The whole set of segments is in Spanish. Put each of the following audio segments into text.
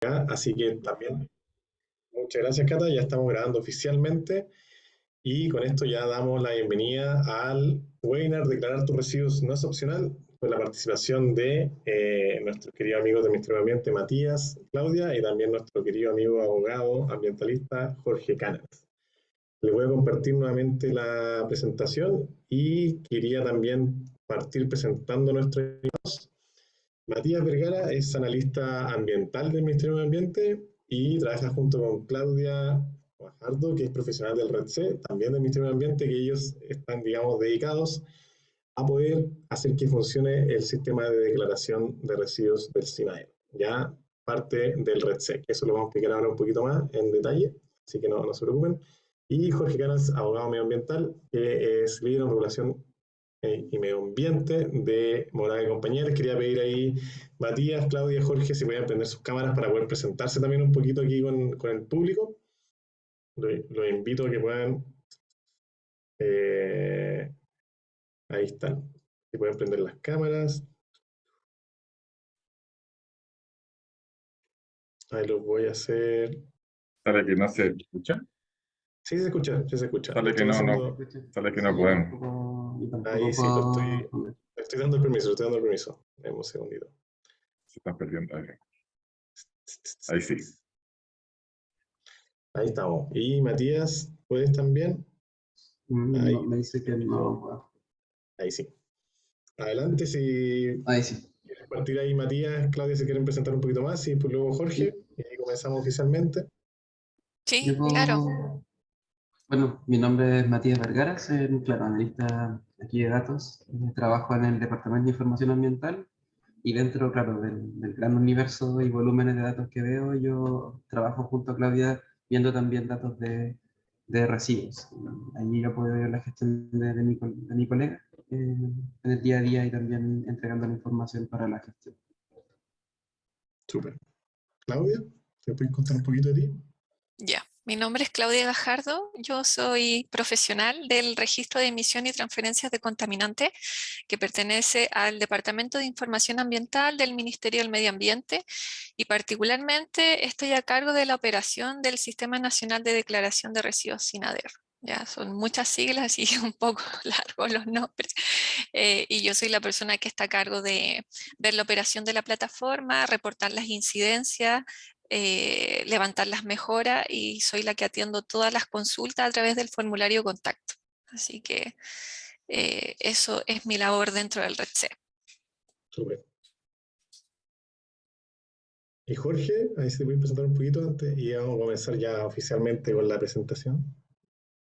Así que también, muchas gracias, Cata. Ya estamos grabando oficialmente y con esto ya damos la bienvenida al webinar Declarar tus residuos no es opcional, con la participación de nuestro querido amigo del Ministerio de Ambiente, Matías, Claudia, y también nuestro querido amigo abogado ambientalista, Jorge Cánovas. Les voy a compartir nuevamente la presentación y quería también partir presentando a nuestros invitados. Matías Vergara es analista ambiental del Ministerio de Ambiente y trabaja junto con Claudia Guajardo, que es profesional del REDC, también del Ministerio de Ambiente, que ellos están, digamos, dedicados a poder hacer que funcione el sistema de declaración de residuos del SINAE. Ya parte del REDC, eso lo vamos a explicar ahora un poquito más en detalle, así que no se preocupen. Y Jorge Canas, abogado medioambiental, que es líder en regulación y medio ambiente de Morada y Compañía. Les quería pedir ahí, Matías, Claudia, Jorge, si podían prender sus cámaras para poder presentarse también un poquito aquí con el público. Los invito a que puedan... Eh, ahí están. Si pueden prender las cámaras. Ahí los voy a hacer. Sale que no se escucha. Sí se escucha, sí se escucha. Lo Sale que estoy no, haciendo. sale que Sí, no yo podemos. Ahí tampoco sí, puedo poner. le estoy dando el permiso, le estoy dando el permiso. Demos un segundito. Se están perdiendo. Ahí sí. Ahí estamos. Y Matías, ¿puedes también? Ahí, No, me dice que no puedo. ahí sí. Adelante, si Ahí sí. quieres partir ahí, Matías, Claudia, si quieren presentar un poquito más, y pues luego Jorge, y ahí comenzamos oficialmente. Yo Sí, claro. puedo... Bueno, mi nombre es Matías Vergara, soy, claro, analista aquí de datos. Trabajo en el Departamento de Información Ambiental y dentro, claro, del gran universo y volúmenes de datos que veo, yo trabajo junto a Claudia viendo también datos de residuos. Allí yo puedo ver la gestión de mi colega en el día a día y también entregando la información para la gestión. Súper. Claudia, ¿te puedes contar un poquito de ti? Ya. Mi nombre es Claudia Gajardo. Yo soy profesional del registro de emisión y transferencias de contaminantes que pertenece al Departamento de Información Ambiental del Ministerio del Medio Ambiente y particularmente estoy a cargo de la operación del Sistema Nacional de Declaración de Residuos SINADER. Ya son muchas siglas, así un poco largos los nombres. Y yo soy la persona que está a cargo de ver la operación de la plataforma, reportar las incidencias, levantar las mejoras y soy la que atiendo todas las consultas a través del formulario contacto. Así que eso es mi labor dentro del REDC. Súper. Y Jorge, ahí se puede presentar un poquito antes y vamos a comenzar ya oficialmente con la presentación.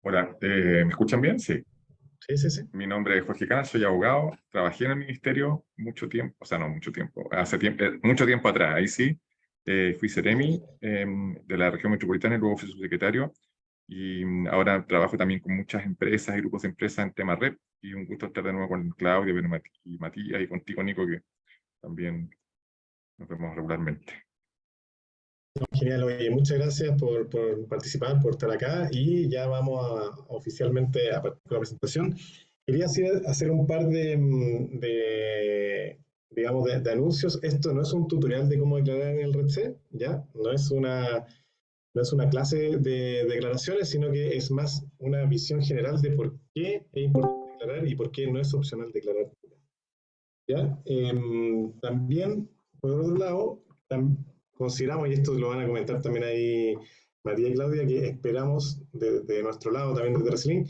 Hola, ¿me escuchan bien? Sí. Sí, sí, sí. Mi nombre es Jorge Cana, soy abogado. Trabajé en el ministerio mucho tiempo, o sea, no mucho tiempo, hace tiempo, mucho tiempo atrás, ahí sí. Fui Ceremi de la región metropolitana y luego fui subsecretario. Y ahora trabajo también con muchas empresas y grupos de empresas en tema red. Y un gusto estar de nuevo con Claudia y Matías y contigo, Nico, que también nos vemos regularmente. Genial, oye, muchas gracias por participar, por estar acá y ya vamos oficialmente a partir con la presentación. Quería hacer un par digamos, de anuncios. Esto no es un tutorial de cómo declarar en el REDC, ¿ya? No es una clase de declaraciones, sino que es más una visión general de por qué es importante declarar y por qué no es opcional declarar. ¿Ya? También, por otro lado, consideramos, y esto lo van a comentar también ahí María y Claudia, que esperamos de nuestro lado, también desde Resilink,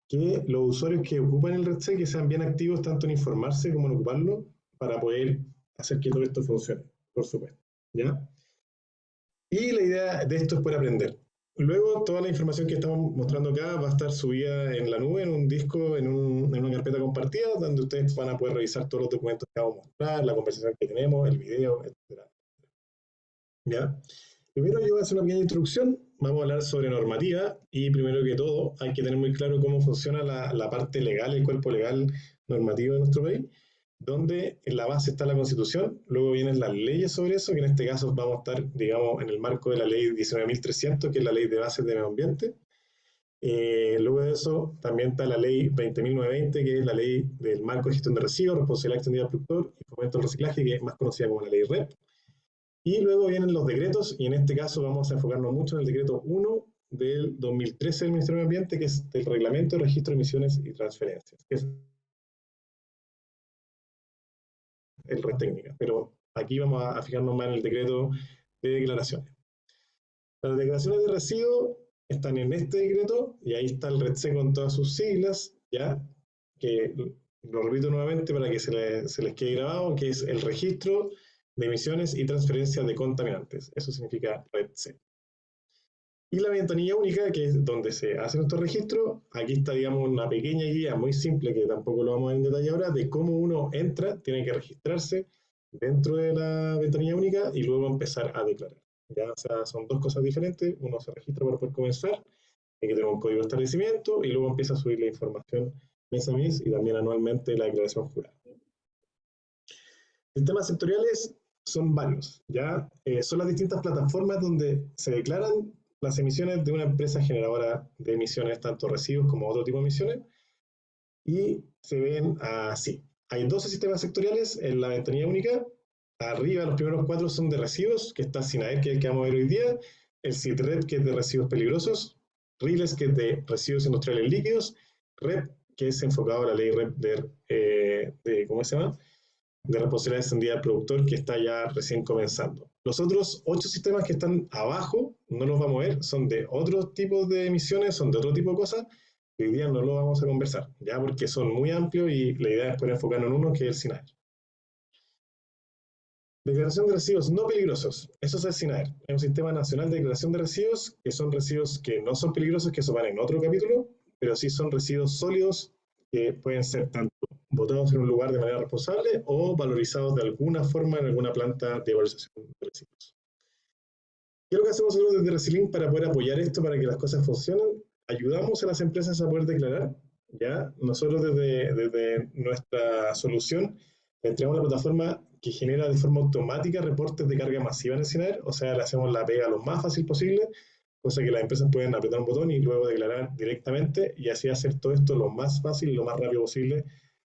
que los usuarios que ocupan el RedSec que sean bien activos tanto en informarse como en ocuparlo para poder hacer que todo esto funcione, por supuesto. ¿Ya? Y la idea de esto es poder aprender. Luego, toda la información que estamos mostrando acá va a estar subida en la nube, en un disco, en una carpeta compartida, donde ustedes van a poder revisar todos los documentos que vamos a mostrar, la conversación que tenemos, el video, etc. ¿Ya? Primero yo voy a hacer una pequeña introducción, vamos a hablar sobre normativa y primero que todo hay que tener muy claro cómo funciona la parte legal, el cuerpo legal normativo de nuestro país, donde en la base está la Constitución, luego vienen las leyes sobre eso, que en este caso vamos a estar, digamos, en el marco de la ley 19.300, que es la ley de bases de medio ambiente. Luego de eso también está la ley 20.920, que es la ley del marco de gestión de residuos, responsabilidad extendida del productor y fomento del reciclaje, que es más conocida como la ley REP. Y luego vienen los decretos, y en este caso vamos a enfocarnos mucho en el decreto 1 del 2013 del Ministerio de Medio Ambiente, que es el Reglamento de Registro de Emisiones y Transferencias, que es el red técnica. Pero aquí vamos a fijarnos más en el decreto de declaraciones. Las declaraciones de residuos están en este decreto, y ahí está el REDC con todas sus siglas, ¿ya? Que lo repito nuevamente para que se les quede grabado, que es el registro de emisiones y transferencias de contaminantes. Eso significa REDC. Y la ventanilla única, que es donde se hace nuestro registro. Aquí está, digamos, una pequeña guía muy simple, que tampoco lo vamos a ver en detalle ahora, de cómo uno entra, tiene que registrarse dentro de la ventanilla única y luego empezar a declarar. ¿Ya? O sea, son dos cosas diferentes. Uno se registra para poder comenzar, hay que tener un código de establecimiento, y luego empieza a subir la información mes a mes y también anualmente la declaración jurada. Sistemas sectoriales son varios, ¿ya? Son las distintas plataformas donde se declaran las emisiones de una empresa generadora de emisiones, tanto residuos como otro tipo de emisiones, y se ven así. Hay 12 sistemas sectoriales en la ventanilla única. Arriba los primeros 4 son de residuos, que está SINAER, que es el que vamos a ver hoy día, el CITREP, que es de residuos peligrosos, RILES, que es de residuos industriales líquidos, REP, que es enfocado a la ley REP de ¿cómo se llama?, de responsabilidad extendida al productor, que está ya recién comenzando. Los otros 8 sistemas que están abajo, no los vamos a ver, son de otros tipos de emisiones, son de otro tipo de cosas, y hoy día no lo vamos a conversar, ya porque son muy amplios y la idea es poder enfocarnos en uno, que es el SINAER. Declaración de residuos no peligrosos. Eso es el SINAER. Es un sistema nacional de declaración de residuos, que son residuos que no son peligrosos, que eso van en otro capítulo, pero sí son residuos sólidos que pueden ser tanto botados en un lugar de manera responsable o valorizados de alguna forma en alguna planta de valorización de residuos. ¿Qué es lo que hacemos nosotros desde Resilink para poder apoyar esto, para que las cosas funcionen? Ayudamos a las empresas a poder declarar, ¿ya? Nosotros desde nuestra solución entregamos la plataforma que genera de forma automática reportes de carga masiva en el SINAER, o sea, le hacemos la pega lo más fácil posible, cosa que las empresas pueden apretar un botón y luego declarar directamente, y así hacer todo esto lo más fácil y lo más rápido posible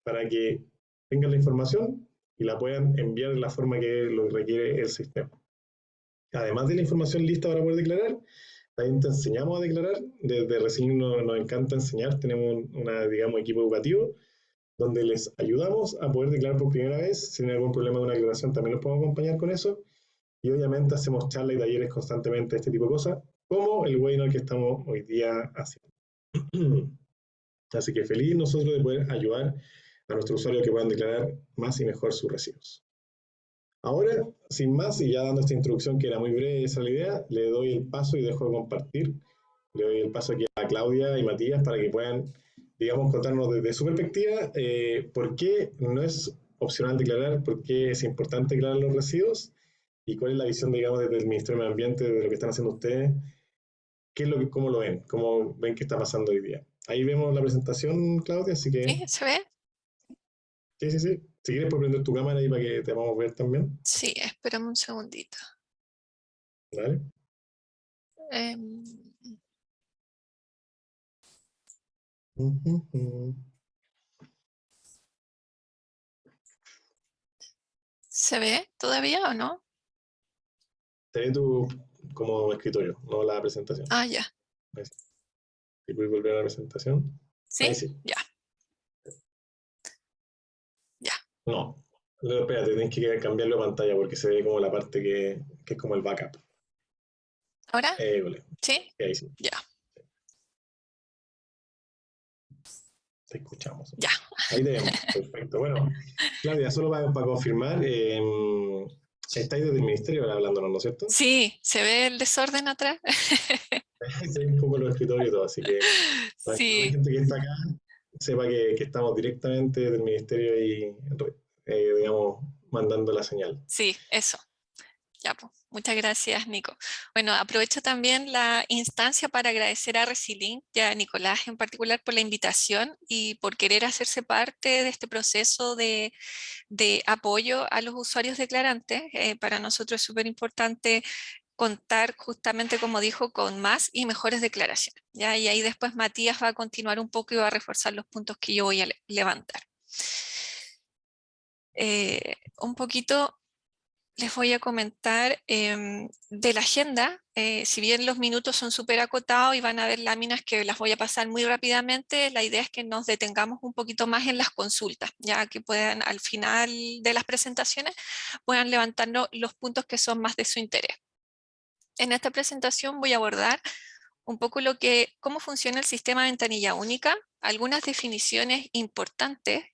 para que tengan la información y la puedan enviar de la forma que lo requiere el sistema. Además de la información lista para poder declarar, también te enseñamos a declarar. Desde Resilink nos encanta enseñar, tenemos digamos, equipo educativo donde les ayudamos a poder declarar por primera vez. Si tienen algún problema de una declaración, también los podemos acompañar con eso. Y obviamente hacemos charlas y talleres constantemente de este tipo de cosas, como el webinar que estamos hoy día haciendo. Así que feliz nosotros de poder ayudar a nuestros usuarios que puedan declarar más y mejor sus residuos. Ahora, sin más, y ya dando esta introducción que era muy breve, esa es la idea, le doy el paso y dejo de compartir. Le doy el paso aquí a Claudia y Matías para que puedan, digamos, contarnos desde su perspectiva por qué no es opcional declarar, por qué es importante declarar los residuos y cuál es la visión, digamos, desde el Ministerio de Medio Ambiente, de lo que están haciendo ustedes, cómo lo ven, cómo ven que está pasando hoy día. Ahí vemos la presentación, Claudia, así que... ¿Sí? ¿Se ve? Sí. Si quieres, puedes prender tu cámara ahí para que te vamos a ver también. Sí, espérame un segundito. ¿Vale? ¿Se ve todavía o no? Te ve tu como escritorio, no la presentación. Ah, ya. Ahí sí. ¿Y puedes volver a la presentación? ¿Sí? Ahí sí. Ya. Ya. No, espérate, tienes que cambiarlo a pantalla porque se ve como la parte que es como el backup. ¿Ahora? Vale. ¿Sí? Ahí sí. Ya. Te escuchamos. Ya. Ahí te vemos. Perfecto. Bueno, Claudia, solo para confirmar, estáis desde el ministerio hablándonos, ¿no es cierto? Sí, ¿se ve el desorden atrás? Se ve un poco los escritorios y todo, así que para que la Sí, gente que está acá sepa que estamos directamente del ministerio y, digamos, mandando la señal. sí, eso. Ya, pues. Muchas gracias, Nico. Bueno, aprovecho también la instancia para agradecer a Resilink y a Nicolás en particular por la invitación y por querer hacerse parte de este proceso de apoyo a los usuarios declarantes. Para nosotros es súper importante contar justamente, como dijo, con más y mejores declaraciones, ¿ya? Y ahí después Matías va a continuar un poco y va a reforzar los puntos que yo voy a levantar. Un poquito les voy a comentar de la agenda. Si bien los minutos son súper acotados y van a ver láminas que las voy a pasar muy rápidamente, la idea es que nos detengamos un poquito más en las consultas, ya que puedan al final de las presentaciones puedan levantarnos los puntos que son más de su interés. En esta presentación voy a abordar un poco cómo funciona el sistema de ventanilla única, algunas definiciones importantes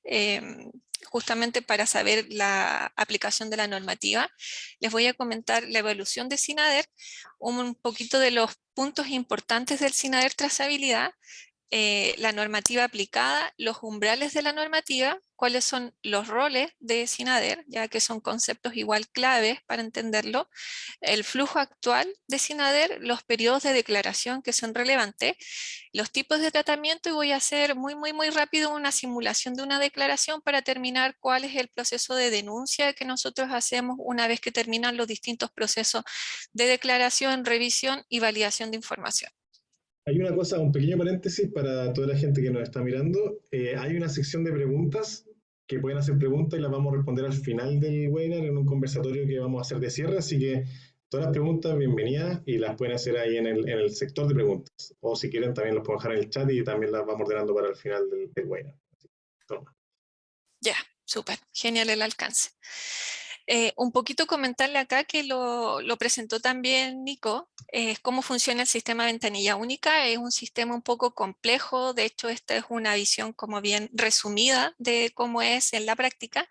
justamente para saber la aplicación de la normativa. Les voy a comentar la evolución de SINADER, un poquito de los puntos importantes del SINADER trazabilidad, la normativa aplicada, los umbrales de la normativa, cuáles son los roles de SINADER, ya que son conceptos igual claves para entenderlo, el flujo actual de SINADER, los periodos de declaración que son relevantes, los tipos de tratamiento, y voy a hacer muy rápido una simulación de una declaración para terminar cuál es el proceso de denuncia que nosotros hacemos una vez que terminan los distintos procesos de declaración, revisión y validación de información. Hay una cosa, un pequeño paréntesis para toda la gente que nos está mirando. Hay una sección de preguntas que pueden hacer preguntas y las vamos a responder al final del webinar en un conversatorio que vamos a hacer de cierre, así que todas las preguntas bienvenidas y las pueden hacer ahí en el sector de preguntas. O si quieren también los pueden dejar en el chat y también las vamos ordenando para el final del webinar. Toma. Ya, súper, genial el alcance. Un poquito comentarle acá que lo presentó también Nico, cómo funciona el sistema de ventanilla única. Es un sistema un poco complejo, de hecho esta es una visión como bien resumida de cómo es en la práctica,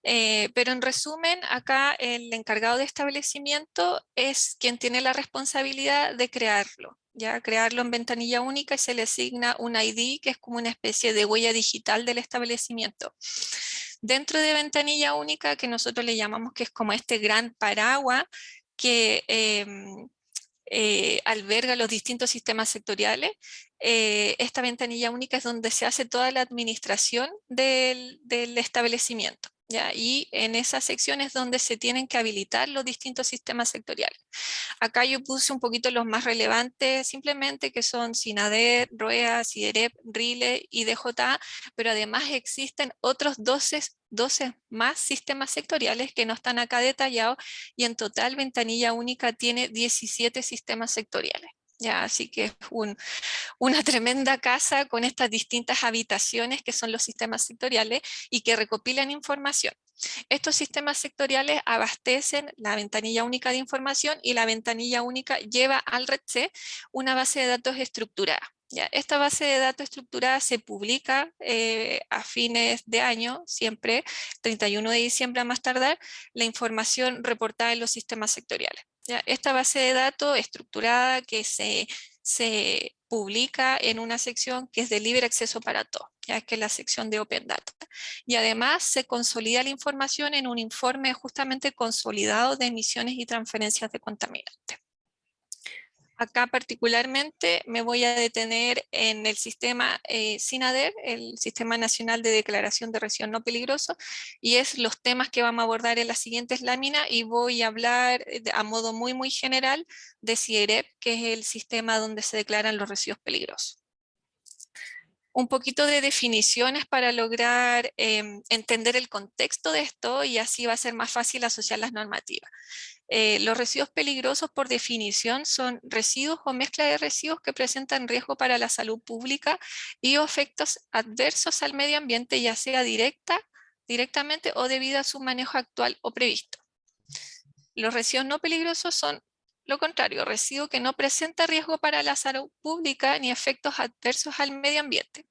pero en resumen acá el encargado de establecimiento es quien tiene la responsabilidad de crearlo. Ya crearlo en ventanilla única y se le asigna un ID que es como una especie de huella digital del establecimiento. Dentro de ventanilla única, que nosotros le llamamos que es como este gran paraguas que alberga los distintos sistemas sectoriales, esta ventanilla única es donde se hace toda la administración del establecimiento. ¿Ya? Y en esa sección es donde se tienen que habilitar los distintos sistemas sectoriales. Acá yo puse un poquito los más relevantes, simplemente que son SINADER, ROEA, SIDEREP, RILE y DJA, pero además existen otros 12 más sistemas sectoriales que no están acá detallados y en total ventanilla única tiene 17 sistemas sectoriales. Ya, así que es una tremenda casa con estas distintas habitaciones que son los sistemas sectoriales y que recopilan información. Estos sistemas sectoriales abastecen la ventanilla única de información y la ventanilla única lleva al REDC una base de datos estructurada. ¿Ya? Esta base de datos estructurada se publica a fines de año, siempre, 31 de diciembre a más tardar, la información reportada en los sistemas sectoriales. ¿Ya? Esta base de datos estructurada que se publica en una sección que es de libre acceso para todos, ya que es la sección de Open Data. Y además se consolida la información en un informe justamente consolidado de emisiones y transferencias de contaminantes. Acá particularmente me voy a detener en el sistema SINADER, el Sistema Nacional de Declaración de Residuos No Peligrosos, y es los temas que vamos a abordar en las siguientes láminas, y voy a hablar a modo muy general de SIDEREP, que es el sistema donde se declaran los residuos peligrosos. Un poquito de definiciones para lograr entender el contexto de esto, y así va a ser más fácil asociar las normativas. Los residuos peligrosos por definición son residuos o mezcla de residuos que presentan riesgo para la salud pública y o efectos adversos al medio ambiente, ya sea directamente o debido a su manejo actual o previsto. Los residuos no peligrosos son lo contrario, residuos que no presentan riesgo para la salud pública ni efectos adversos al medio ambiente.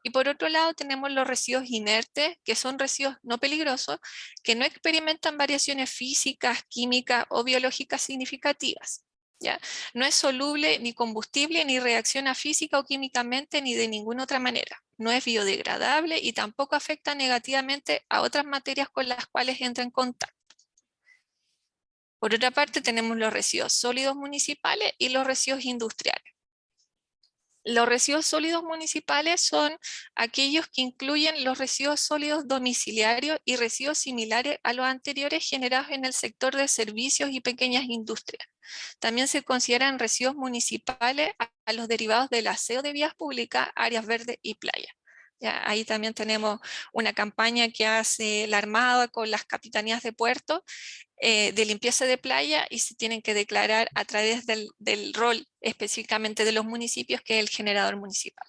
Y por otro lado tenemos los residuos inertes, que son residuos no peligrosos, que no experimentan variaciones físicas, químicas o biológicas significativas. ¿Ya? No es soluble ni combustible, ni reacciona física o químicamente, ni de ninguna otra manera. No es biodegradable y tampoco afecta negativamente a otras materias con las cuales entra en contacto. Por otra parte tenemos los residuos sólidos municipales y los residuos industriales. Los residuos sólidos municipales son aquellos que incluyen los residuos sólidos domiciliarios y residuos similares a los anteriores generados en el sector de servicios y pequeñas industrias. También se consideran residuos municipales a los derivados del aseo de vías públicas, áreas verdes y playas. Ya, ahí también tenemos una campaña que hace la Armada con las capitanías de puerto de limpieza de playa y se tienen que declarar a través del rol específicamente de los municipios, que es el generador municipal.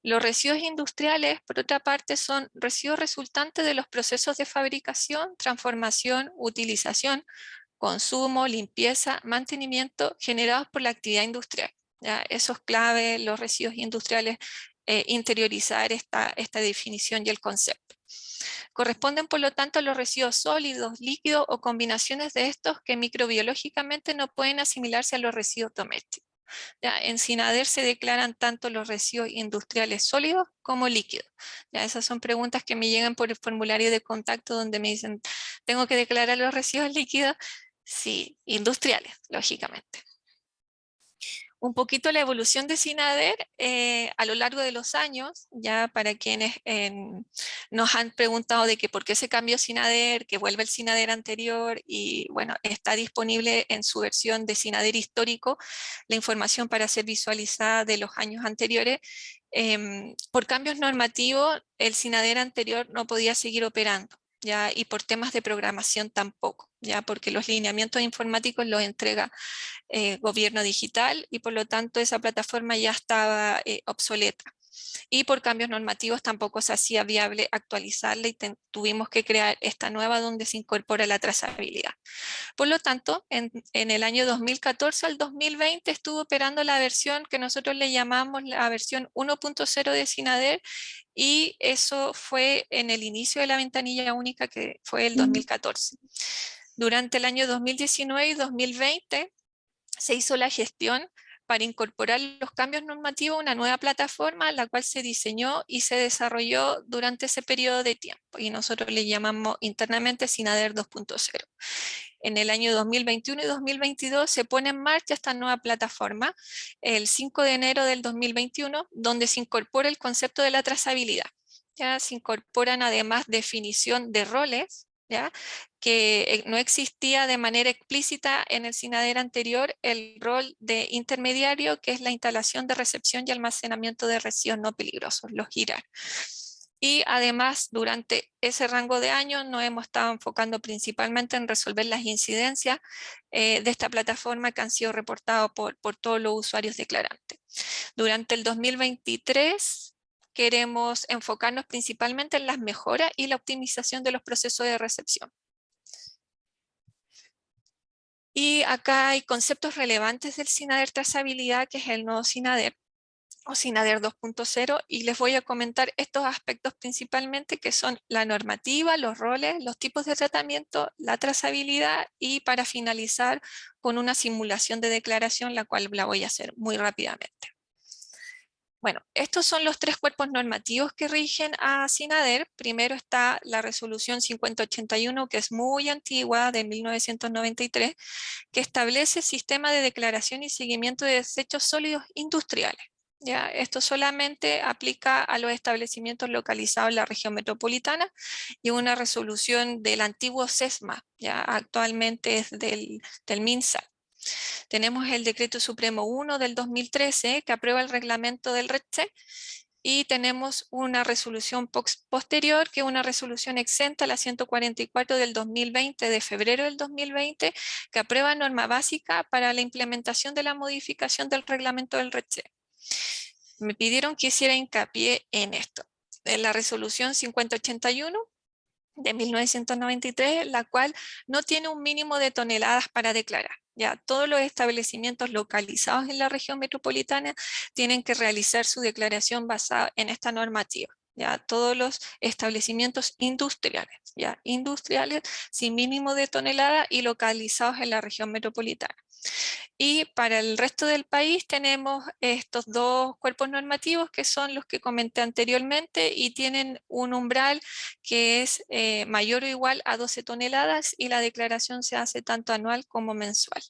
Los residuos industriales, por otra parte, son residuos resultantes de los procesos de fabricación, transformación, utilización, consumo, limpieza, mantenimiento generados por la actividad industrial. ¿Ya? Eso es clave, los residuos industriales, interiorizar esta definición y el concepto. Corresponden, por lo tanto, a los residuos sólidos, líquidos o combinaciones de estos que microbiológicamente no pueden asimilarse a los residuos domésticos. Ya, en SINADER se declaran tanto los residuos industriales sólidos como líquidos. Ya, esas son preguntas que me llegan por el formulario de contacto donde me dicen, ¿tengo que declarar los residuos líquidos? Sí, industriales, lógicamente. Un poquito la evolución de SINADER a lo largo de los años, ya para quienes nos han preguntado de que por qué se cambió SINADER, que vuelve el SINADER anterior y bueno, está disponible en su versión de SINADER histórico la información para ser visualizada de los años anteriores. Por cambios normativos, el SINADER anterior no podía seguir operando. ¿Ya? Y por temas de programación tampoco, ¿ya? Porque los lineamientos informáticos los entrega gobierno digital y por lo tanto esa plataforma ya estaba obsoleta. Y por cambios normativos tampoco se hacía viable actualizarla y tuvimos que crear esta nueva donde se incorpora la trazabilidad. Por lo tanto, en el año 2014 al 2020 estuvo operando la versión que nosotros le llamamos la versión 1.0 de SINADER y eso fue en el inicio de la ventanilla única que fue el 2014. Durante el año 2019 y 2020 se hizo la gestión para incorporar los cambios normativos a una nueva plataforma, la cual se diseñó y se desarrolló durante ese periodo de tiempo, y nosotros le llamamos internamente SINADER 2.0. En el año 2021 y 2022 se pone en marcha esta nueva plataforma, el 5 de enero del 2021, donde se incorpora el concepto de la trazabilidad. Ya se incorporan además definición de roles, ¿ya? Que no existía de manera explícita en el SINADER anterior el rol de intermediario, que es la instalación de recepción y almacenamiento de residuos no peligrosos, los GIRAR. Y además, durante ese rango de años nos hemos estado enfocando principalmente en resolver las incidencias de esta plataforma que han sido reportadas por todos los usuarios declarantes. Durante el 2023 queremos enfocarnos principalmente en las mejoras y la optimización de los procesos de recepción. Y acá hay conceptos relevantes del SINADER trazabilidad, que es el nuevo SINADER, o SINADER 2.0, y les voy a comentar estos aspectos principalmente, que son la normativa, los roles, los tipos de tratamiento, la trazabilidad, y para finalizar con una simulación de declaración, la cual la voy a hacer muy rápidamente. Bueno, estos son los tres cuerpos normativos que rigen a SINADER. Primero está la resolución 5081, que es muy antigua, de 1993, que establece sistema de declaración y seguimiento de desechos sólidos industriales. ¿Ya? Esto solamente aplica a los establecimientos localizados en la región metropolitana, y una resolución del antiguo SESMA, ya actualmente es del MinSal. Tenemos el Decreto Supremo 1 del 2013 que aprueba el reglamento del RETSE, y tenemos una resolución posterior, que es una resolución exenta, la 144 del 2020, de febrero del 2020, que aprueba norma básica para la implementación de la modificación del reglamento del RETSE. Me pidieron que hiciera hincapié en esto. En la resolución 5081 de 1993, la cual no tiene un mínimo de toneladas para declarar. Ya todos los establecimientos localizados en la región metropolitana tienen que realizar su declaración basada en esta normativa. Ya todos los establecimientos industriales, ya industriales sin mínimo de tonelada y localizados en la región metropolitana. Y para el resto del país tenemos estos dos cuerpos normativos, que son los que comenté anteriormente, y tienen un umbral que es mayor o igual a 12 toneladas, y la declaración se hace tanto anual como mensual.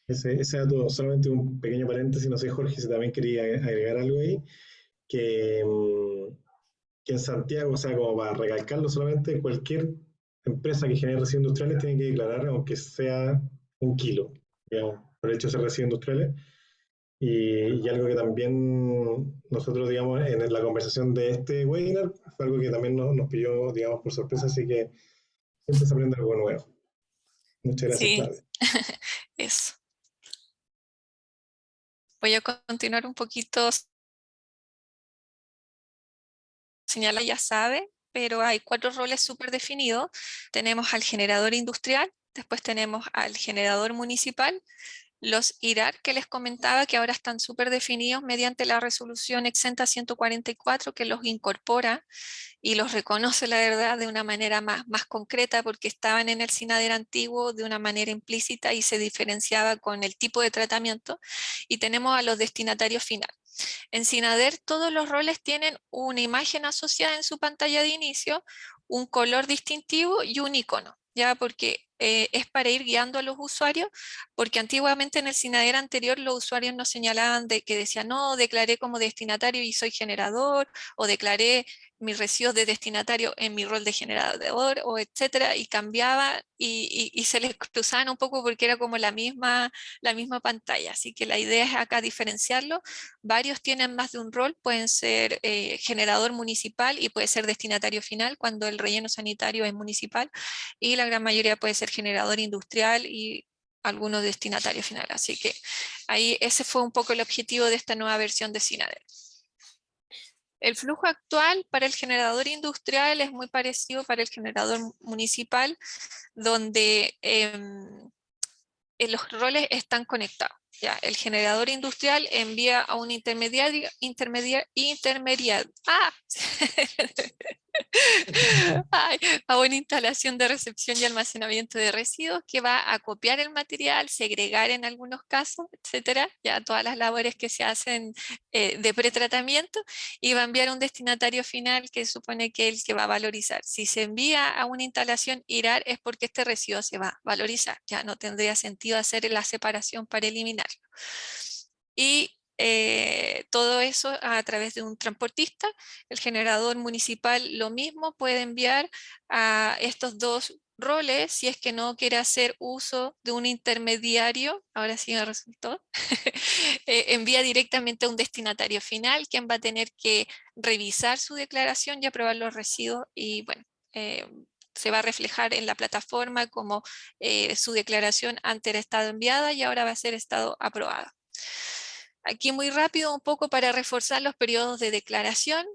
Ese dato, solamente un pequeño paréntesis, no sé, Jorge, si también quería agregar algo ahí, que, que en Santiago, o sea, como para recalcarlo, solamente cualquier empresa que genere residuos industriales tiene que declarar, aunque sea 1 kilo, digamos, por el hecho de ser residuos industriales. Y algo que también nosotros, digamos, en la conversación de este webinar, fue algo que también nos pilló, digamos, por sorpresa, así que siempre se aprende algo nuevo. Muchas gracias, Sí, Claudia. eso. Voy a continuar un poquito. Señala, ya sabe, pero hay 4 roles súper definidos. Tenemos al generador industrial, después tenemos al generador municipal, los IRAR que les comentaba que ahora están súper definidos mediante la resolución exenta 144 que los incorpora y los reconoce, la verdad, de una manera más concreta porque estaban en el SINADER antiguo de una manera implícita y se diferenciaba con el tipo de tratamiento. Y tenemos a los destinatarios finales. En SINADER todos los roles tienen una imagen asociada en su pantalla de inicio, un color distintivo y un icono, ya porque es para ir guiando a los usuarios, porque antiguamente en el SINADER anterior los usuarios nos señalaban de que decían, no, declaré como destinatario y soy generador, o declaré mis residuos de destinatario en mi rol de generador, o etcétera, y cambiaba y se les cruzaban un poco porque era como la misma pantalla. Así que la idea es acá diferenciarlo. Varios tienen más de un rol, pueden ser generador municipal y puede ser destinatario final cuando el relleno sanitario es municipal, y la gran mayoría puede ser generador industrial y algunos destinatarios final. Así que ahí ese fue un poco el objetivo de esta nueva versión de SINADER. El flujo actual para el generador industrial es muy parecido para el generador municipal, donde los roles están conectados. Ya, el generador industrial envía a un intermediario, a una instalación de recepción y almacenamiento de residuos que va a copiar el material, segregar en algunos casos, etcétera, ya todas las labores que se hacen de pretratamiento, y va a enviar a un destinatario final que supone que es el que va a valorizar. Si se envía a una instalación IRAR es porque este residuo se va a valorizar, ya no tendría sentido hacer la separación para eliminarlo. Y todo eso a través de un transportista. El generador municipal lo mismo, puede enviar a estos 2 roles si es que no quiere hacer uso de un intermediario. Ahora sí me resultó. Envía directamente a un destinatario final, quien va a tener que revisar su declaración y aprobar los residuos, y bueno, se va a reflejar en la plataforma como su declaración antes era estado enviada y ahora va a ser estado aprobada. Aquí muy rápido un poco para reforzar los periodos de declaración.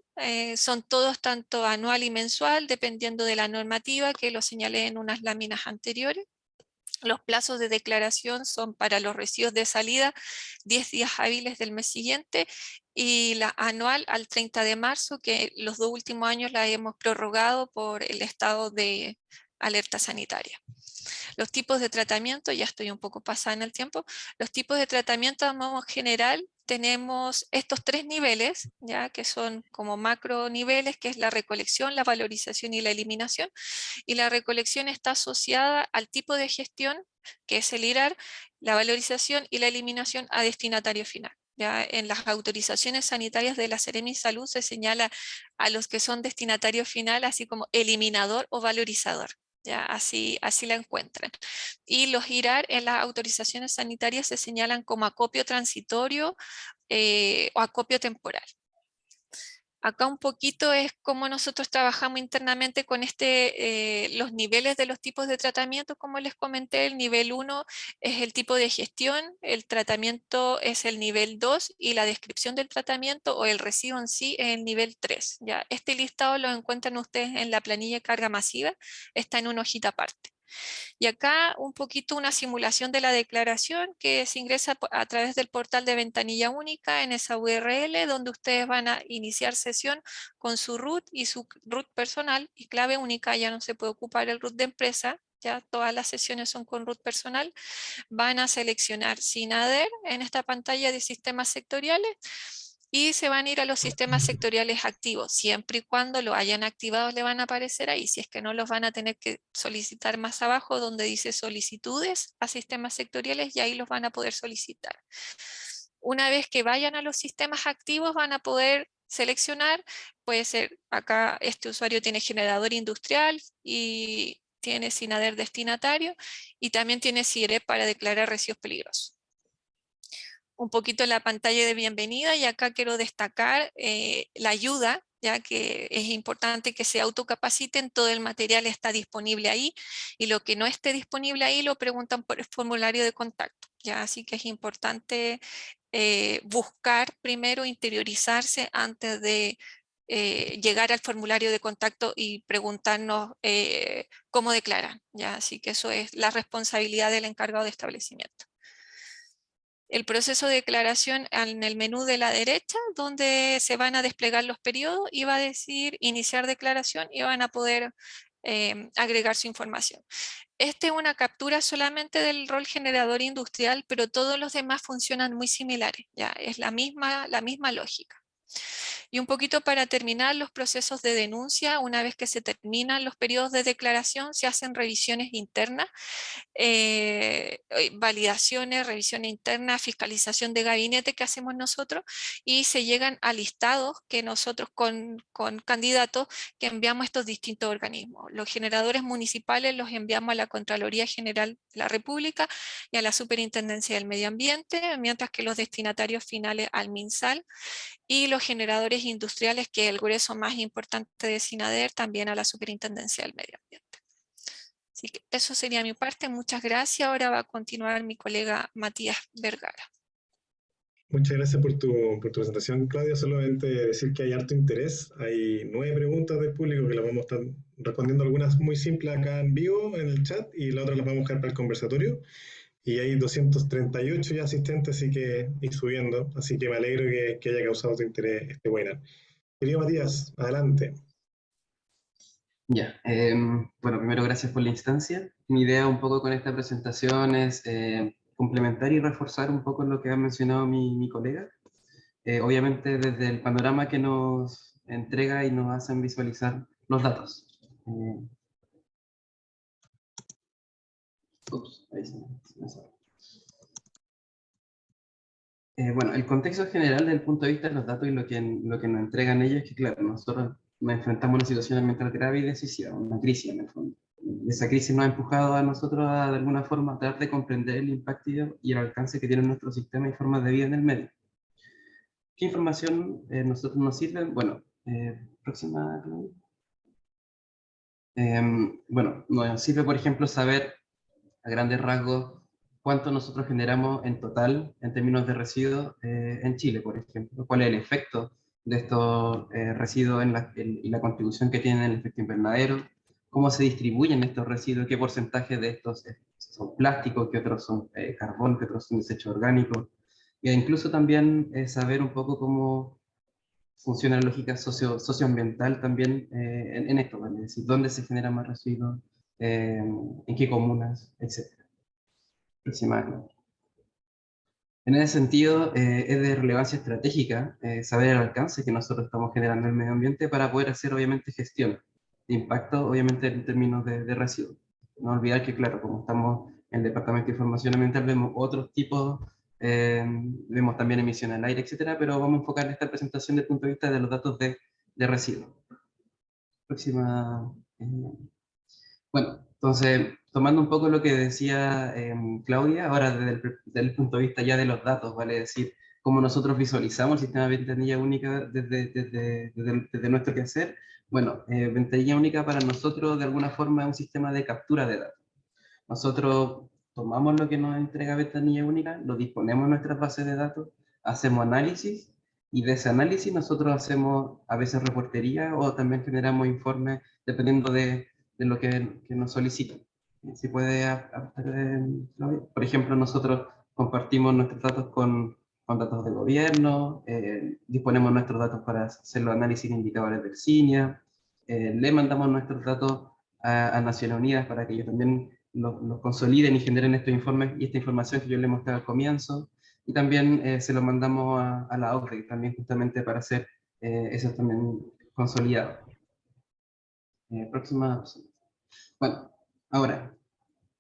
Son todos tanto anual y mensual, dependiendo de la normativa que lo señalé en unas láminas anteriores. Los plazos de declaración son para los residuos de salida 10 días hábiles del mes siguiente, y la anual al 30 de marzo, que los 2 últimos años la hemos prorrogado por el estado de alerta sanitaria. Los tipos de tratamiento, ya estoy un poco pasada en el tiempo, los tipos de tratamiento a modo general tenemos estos 3 niveles, ya que son como macro niveles, que es la recolección, la valorización y la eliminación. Y la recolección está asociada al tipo de gestión, que es el IRAR, la valorización y la eliminación a destinatario final. Ya en las autorizaciones sanitarias de la Seremi Salud se señala a los que son destinatario final, así como eliminador o valorizador. Ya, así la encuentran. Y los IRAR en las autorizaciones sanitarias se señalan como acopio transitorio o acopio temporal. Acá un poquito es cómo nosotros trabajamos internamente con los niveles de los tipos de tratamiento. Como les comenté, el nivel 1 es el tipo de gestión, el tratamiento es el nivel 2 y la descripción del tratamiento o el residuo en sí es el nivel 3. ¿Ya? Este listado lo encuentran ustedes en la planilla de carga masiva, está en una hojita aparte. Y acá un poquito una simulación de la declaración que se ingresa a través del portal de ventanilla única en esa URL, donde ustedes van a iniciar sesión con su root y su root personal y clave única. Ya no se puede ocupar el root de empresa, ya todas las sesiones son con root personal. Van a seleccionar SINADER en esta pantalla de sistemas sectoriales y se van a ir a los sistemas sectoriales activos. Siempre y cuando lo hayan activado le van a aparecer ahí. Si es que no, los van a tener que solicitar más abajo donde dice solicitudes a sistemas sectoriales, y ahí los van a poder solicitar. Una vez que vayan a los sistemas activos van a poder seleccionar, puede ser acá este usuario tiene generador industrial y tiene SINADER destinatario y también tiene CIREP para declarar residuos peligrosos. un poquito la pantalla de bienvenida y acá quiero destacar la ayuda, ya que es importante que se autocapaciten, todo el material está disponible ahí y lo que no esté disponible ahí lo preguntan por el formulario de contacto, ya, así que es importante buscar primero, interiorizarse antes de llegar al formulario de contacto y preguntarnos cómo declaran, ya, así que eso es la responsabilidad del encargado de establecimiento. El proceso de declaración en el menú de la derecha, donde se van a desplegar los periodos y va a decir iniciar declaración y van a poder agregar su información. Esta es una captura solamente del rol generador industrial, pero todos los demás funcionan muy similares, ya es la misma lógica. Y un poquito para terminar los procesos de denuncia, una vez que se terminan los periodos de declaración, se hacen revisiones internas, validaciones, revisión interna, fiscalización de gabinete que hacemos nosotros y se llegan a listados que nosotros con candidatos que enviamos a estos distintos organismos. Los generadores municipales los enviamos a la Contraloría General de la República y a la Superintendencia del Medio Ambiente, mientras que los destinatarios finales al MinSal, y los generadores industriales, que es el grueso más importante de SINADER, también a la Superintendencia del Medio Ambiente. Así que eso sería mi parte, muchas gracias. Ahora va a continuar mi colega Matías Vergara. Muchas gracias por tu presentación, Claudia. Solamente decir que hay harto interés. Hay 9 preguntas del público que las vamos a estar respondiendo, algunas muy simples acá en vivo en el chat y las otras las vamos a dejar para el conversatorio. Y hay 238 ya asistentes, así que ir subiendo. Así que me alegro que haya causado tu interés este webinar. Querido Matías, adelante. Ya, bueno, primero gracias por la instancia. Mi idea un poco con esta presentación es complementar y reforzar un poco lo que ha mencionado mi colega. Obviamente desde el panorama que nos entrega y nos hacen visualizar los datos. Ahí se me sale. Bueno, el contexto general desde el punto de vista de los datos y lo que nos entregan ellos es que, claro, nosotros nos enfrentamos a una situación ambiental grave y decisiva, una crisis en el fondo. Esa crisis nos ha empujado a nosotros a, de alguna forma, tratar de comprender el impacto y el alcance que tiene nuestro sistema y formas de vida en el medio. ¿Qué información nosotros nos sirve? Bueno, próxima. Bueno, nos sirve, por ejemplo, saber a grandes rasgos cuánto nosotros generamos en total en términos de residuos en Chile, por ejemplo. ¿Cuál es el efecto de estos residuos y la contribución que tienen en el efecto invernadero? ¿Cómo se distribuyen estos residuos? ¿Qué porcentaje de estos son plásticos? ¿Qué otros son carbón? ¿Qué otros son desechos orgánicos? E incluso también saber un poco cómo funciona la lógica socioambiental también en esto, ¿vale? Es decir, dónde se generan más residuos, en qué comunas, etc. En ese sentido, es de relevancia estratégica saber el alcance que nosotros estamos generando en el medio ambiente para poder hacer, obviamente, gestión de impacto, obviamente, en términos de residuos. No olvidar que, claro, como estamos en el Departamento de Información Ambiental, vemos otros tipos, vemos también emisiones al aire, etcétera, pero vamos a enfocar esta presentación desde el punto de vista de los datos de residuos. Próxima. Bueno, entonces, tomando un poco lo que decía Claudia, ahora desde el punto de vista ya de los datos, vale decir, cómo nosotros visualizamos el sistema de ventanilla única desde nuestro quehacer. Bueno, ventanilla única para nosotros de alguna forma es un sistema de captura de datos. Nosotros tomamos lo que nos entrega ventanilla única, lo disponemos en nuestras bases de datos, hacemos análisis, y de ese análisis nosotros hacemos a veces reportería o también generamos informes dependiendo de lo que nos solicitan. Si puede, por ejemplo, nosotros compartimos nuestros datos con datos del gobierno, disponemos nuestros datos para hacer los análisis de indicadores del CINIA, le mandamos nuestros datos a Naciones Unidas para que ellos también los consoliden y generen estos informes y esta información que yo les mostré al comienzo, y también se lo mandamos a la OCDE también justamente para hacer eso también consolidado. Próxima. Bueno, ahora,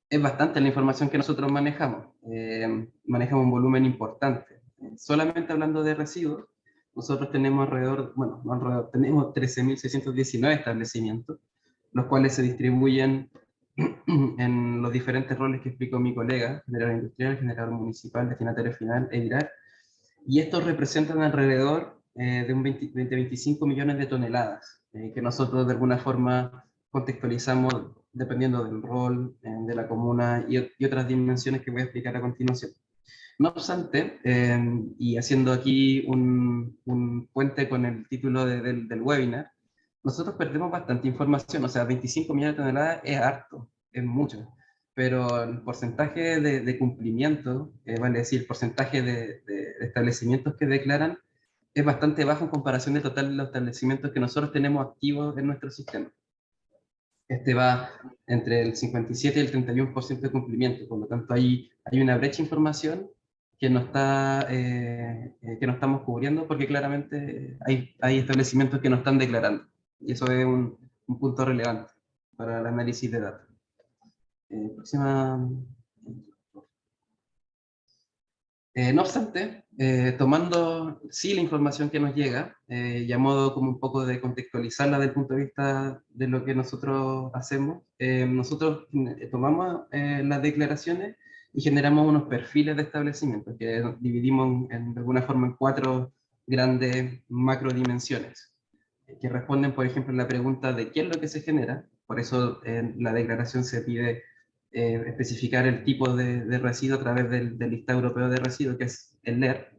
es bastante la información que nosotros manejamos. Manejamos un volumen importante. Solamente hablando de residuos, nosotros tenemos tenemos 13.619 establecimientos, los cuales se distribuyen en los diferentes roles que explicó mi colega, generador industrial, generador municipal, destinatario final, EIRAR, y estos representan alrededor de 25 millones de toneladas, que nosotros de alguna forma contextualizamos dependiendo del rol de la comuna y otras dimensiones que voy a explicar a continuación. No obstante, y haciendo aquí un puente con el título del webinar, nosotros perdemos bastante información, o sea, 25 millones de toneladas es harto, es mucho, pero el porcentaje de cumplimiento, vale decir, el porcentaje de establecimientos que declaran, es bastante bajo en comparación del total de los establecimientos que nosotros tenemos activos en nuestro sistema. Este va entre el 57 y el 31% de cumplimiento, por lo tanto hay una brecha de información que no estamos cubriendo porque claramente hay establecimientos que no están declarando, y eso es un punto relevante para el análisis de datos. Próxima. No obstante, tomando sí la información que nos llega, y a modo como un poco de contextualizarla desde el punto de vista de lo que nosotros hacemos, nosotros tomamos las declaraciones y generamos unos perfiles de establecimientos que dividimos de alguna forma en 4 grandes macrodimensiones, que responden, por ejemplo, a la pregunta de qué es lo que se genera. Por eso en la declaración se pide especificar el tipo de residuo a través del listado europeo de residuos, que es el LER.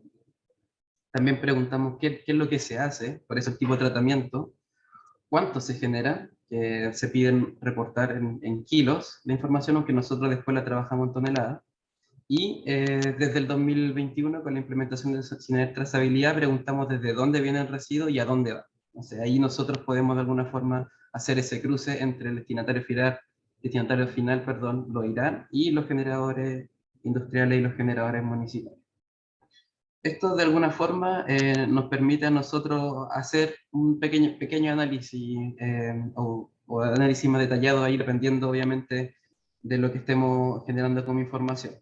También preguntamos qué es lo que se hace, por eso el tipo de tratamiento, cuánto se genera, que se piden reportar en kilos la información, aunque nosotros después la trabajamos en toneladas. Y desde el 2021, con la implementación de Synergy Trazabilidad, preguntamos desde dónde viene el residuo y a dónde va. Entonces ahí nosotros podemos de alguna forma hacer ese cruce entre el destinatario final, los IRAN, y los generadores industriales y los generadores municipales. Esto de alguna forma nos permite a nosotros hacer un pequeño análisis o análisis más detallado ahí, dependiendo obviamente de lo que estemos generando como información.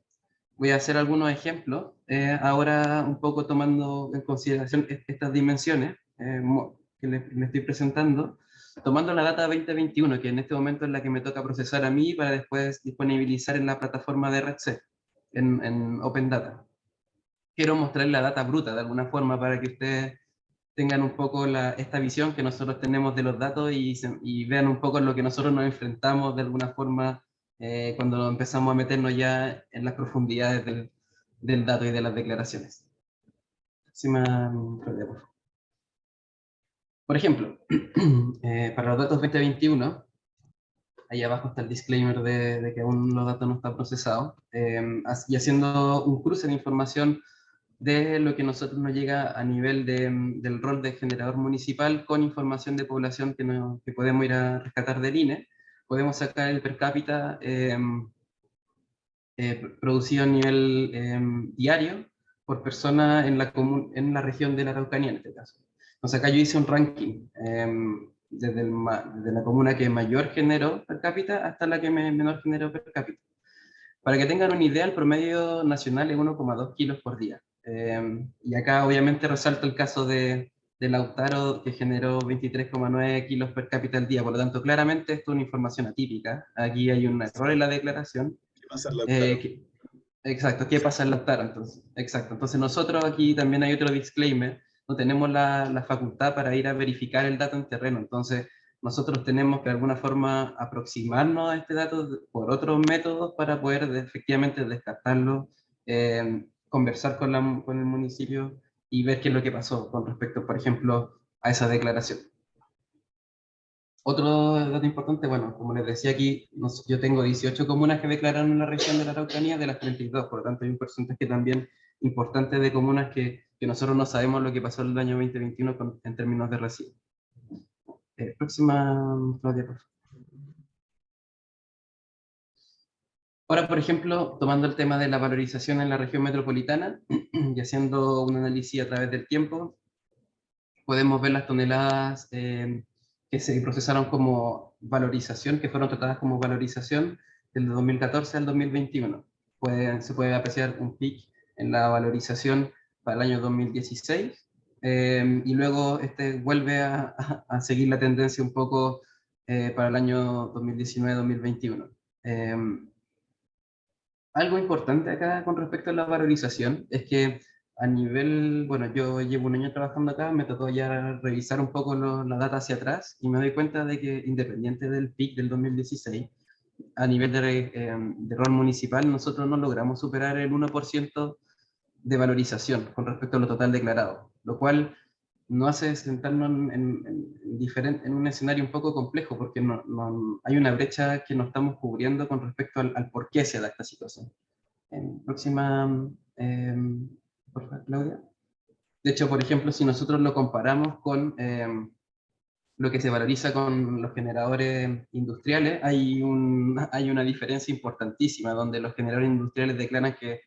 Voy a hacer algunos ejemplos, ahora un poco tomando en consideración estas dimensiones que les estoy presentando, tomando la data 2021, que en este momento es la que me toca procesar a mí para después disponibilizar en la plataforma de RedSet, en Open Data. Quiero mostrar la data bruta de alguna forma para que ustedes tengan un poco esta visión que nosotros tenemos de los datos y vean un poco en lo que nosotros nos enfrentamos de alguna forma cuando empezamos a meternos ya en las profundidades del dato y de las declaraciones. Por ejemplo, para los datos 2021, ahí abajo está el disclaimer de que aún los datos no están procesados, y haciendo un cruce de información de lo que a nosotros nos llega a nivel del rol de generador municipal con información de población que podemos ir a rescatar del INE, podemos sacar el per cápita producido a nivel diario por persona en la región de la Araucanía en este caso. Entonces acá yo hice un ranking desde la comuna que mayor generó per cápita hasta la que menor generó per cápita. Para que tengan una idea, el promedio nacional es 1,2 kilos por día. Y acá obviamente resalto el caso de Lautaro, que generó 23,9 kilos per cápita al día. Por lo tanto, claramente esto es una información atípica. Aquí hay un error en la declaración. ¿Qué pasa en Lautaro? Exacto, ¿qué pasa en Lautaro entonces? Exacto, entonces nosotros aquí también hay otro disclaimer, no tenemos la facultad para ir a verificar el dato en terreno, entonces nosotros tenemos que de alguna forma aproximarnos a este dato por otros métodos para poder efectivamente descartarlo, conversar con el municipio y ver qué es lo que pasó con respecto, por ejemplo, a esa declaración. Otro dato importante, bueno, como les decía aquí, yo tengo 18 comunas que declararon en la región de la Araucanía de las 32, por lo tanto hay un porcentaje también importante de comunas que nosotros no sabemos lo que pasó el año 2021 en términos de residuos. Próxima, Claudia, por favor. Ahora, por ejemplo, tomando el tema de la valorización en la región metropolitana y haciendo un análisis a través del tiempo, podemos ver las toneladas que se procesaron como valorización, que fueron tratadas como valorización del 2014 al 2021. Se puede apreciar un pic en la valorización para el año 2016, y luego vuelve a seguir la tendencia un poco para el año 2019-2021. Algo importante acá con respecto a la valorización es que a nivel, bueno, yo llevo un año trabajando acá, me tocó ya revisar un poco la data hacia atrás y me doy cuenta de que independiente del PIC del 2016, a nivel de rol municipal, nosotros no logramos superar el 1% de valorización con respecto a lo total declarado, lo cual nos hace sentarnos en un escenario un poco complejo, porque hay una brecha que no estamos cubriendo con respecto al por qué se da esta situación. Próxima, por favor, Claudia. De hecho, por ejemplo, si nosotros lo comparamos con lo que se valoriza con los generadores industriales, hay una diferencia importantísima, donde los generadores industriales declaran que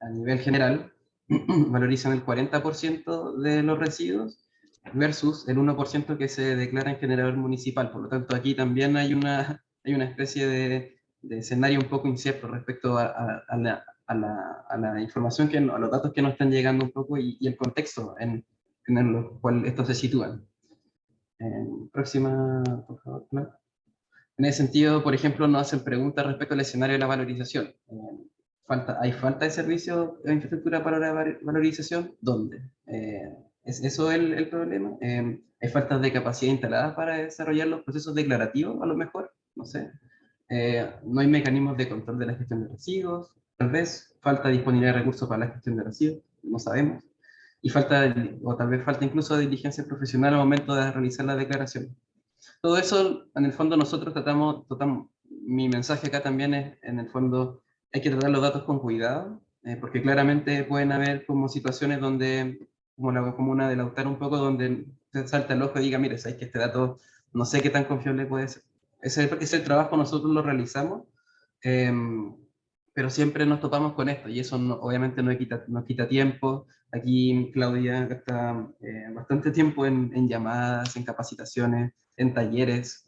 a nivel general valorizan el 40% de los residuos versus el 1% que se declara en generador municipal. Por lo tanto, aquí también hay una especie de escenario un poco incierto respecto a la información, a los datos que nos están llegando un poco y el contexto en el cual estos se sitúan. Próxima, por favor, Clara. En ese sentido, por ejemplo, nos hacen preguntas respecto al escenario de la valorización. ¿Hay falta de servicio de infraestructura para la valorización? ¿Dónde? ¿Es eso el problema? ¿Hay falta de capacidad instalada para desarrollar los procesos declarativos, a lo mejor? No sé. No hay mecanismos de control de la gestión de residuos. Tal vez falta disponibilidad de recursos para la gestión de residuos. No sabemos. Y o tal vez falta incluso de diligencia profesional al momento de realizar la declaración. Todo eso, en el fondo, nosotros tratamos, mi mensaje acá también es, en el fondo, hay que tratar los datos con cuidado, porque claramente pueden haber como situaciones donde, como una de Lautaro un poco, donde se salta el ojo y diga, mire, sabes que este dato no sé qué tan confiable puede ser. Ese trabajo nosotros lo realizamos, pero siempre nos topamos con esto, y eso obviamente nos quita tiempo. Aquí Claudia gasta bastante tiempo en llamadas, en capacitaciones, en talleres,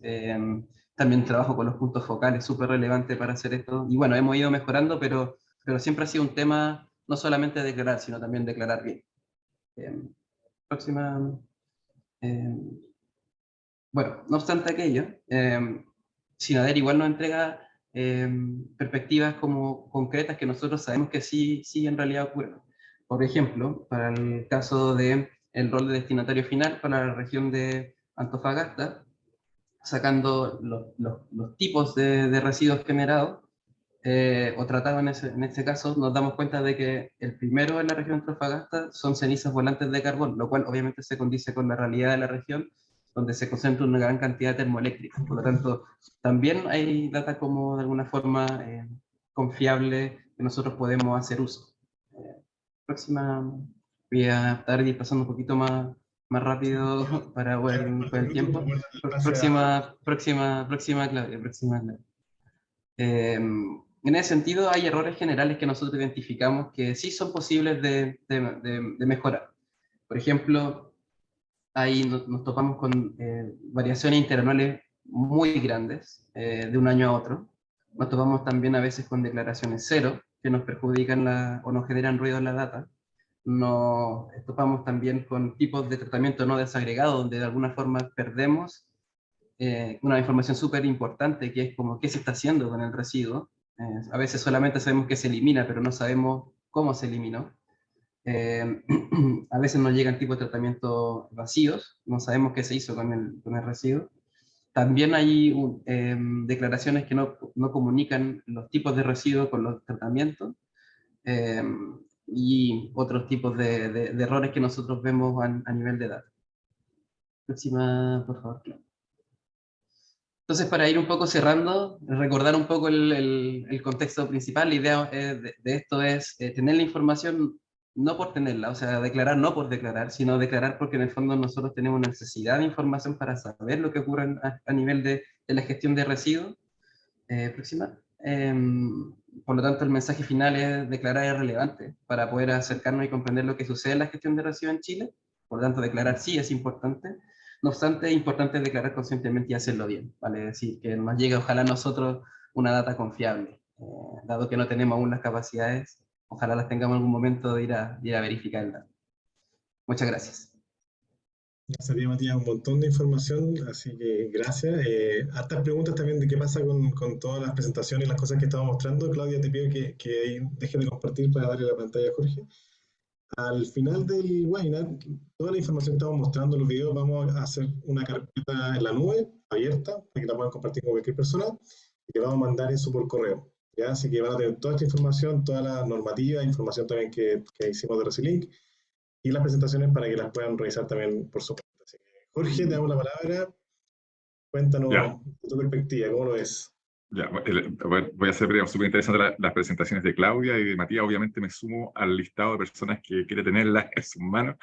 también trabajo con los puntos focales, súper relevante para hacer esto. Y bueno, hemos ido mejorando, pero siempre ha sido un tema no solamente declarar, sino también declarar bien. Próxima. Bueno, no obstante aquello, Sinader igual nos entrega perspectivas como concretas que nosotros sabemos que sí en realidad ocurren. Por ejemplo, para el caso del rol de destinatario final para la región de Antofagasta, sacando los tipos de residuos generados o tratados en este caso, nos damos cuenta de que el primero en la región de Antofagasta son cenizas volantes de carbón, lo cual obviamente se condice con la realidad de la región, donde se concentra una gran cantidad de termoeléctricos. Por lo tanto, también hay data como de alguna forma confiable que nosotros podemos hacer uso. Próxima, voy a estar pasando un poquito más rápido para el tiempo. Próxima, Claudia. En ese sentido, hay errores generales que nosotros identificamos que sí son posibles de mejorar. Por ejemplo, ahí nos topamos con variaciones interanuales muy grandes de un año a otro. Nos topamos también a veces con declaraciones cero que nos perjudican o nos generan ruido en la data. Nos topamos también con tipos de tratamiento no desagregado, donde de alguna forma perdemos una información súper importante, que es como qué se está haciendo con el residuo. A veces solamente sabemos que se elimina, pero no sabemos cómo se eliminó. A veces nos llegan tipos de tratamiento vacíos, no sabemos qué se hizo con el residuo. También hay declaraciones que no comunican los tipos de residuos con los tratamientos, y otros tipos de errores que nosotros vemos a nivel de datos. Próxima, por favor. Entonces, para ir un poco cerrando, recordar un poco el contexto principal, la idea de esto es tener la información no por tenerla, o sea, declarar no por declarar, sino declarar porque en el fondo nosotros tenemos necesidad de información para saber lo que ocurre a nivel de la gestión de residuos. Próxima. Por lo tanto, el mensaje final es declarar es relevante para poder acercarnos y comprender lo que sucede en la gestión de residuos en Chile. Por lo tanto, declarar sí es importante. No obstante, es importante declarar conscientemente y hacerlo bien, ¿vale? Es decir, que nos llegue ojalá a nosotros una data confiable. Dado que no tenemos aún las capacidades, ojalá las tengamos en algún momento de ir a verificarla. Muchas gracias. Ya sabía, Matías, un montón de información, así que gracias. Hartas preguntas también de qué pasa con todas las presentaciones y las cosas que estaba mostrando. Claudia, te pido que dejes de compartir para darle la pantalla a Jorge. Al final del webinar, toda la información que estamos mostrando en los videos, vamos a hacer una carpeta en la nube abierta para que la puedan compartir con cualquier persona y que vamos a mandar eso por correo. ¿Ya? Así que van a tener toda esta información, toda la normativa, información también que hicimos de Recilink y las presentaciones para que las puedan revisar también por su cuenta. Así que, Jorge, te damos la palabra. Cuéntanos de tu perspectiva, ¿cómo lo ves? Ya, voy a hacer breve, súper interesante las presentaciones de Claudia y de Matías. Obviamente me sumo al listado de personas que quiere tenerlas en sus manos,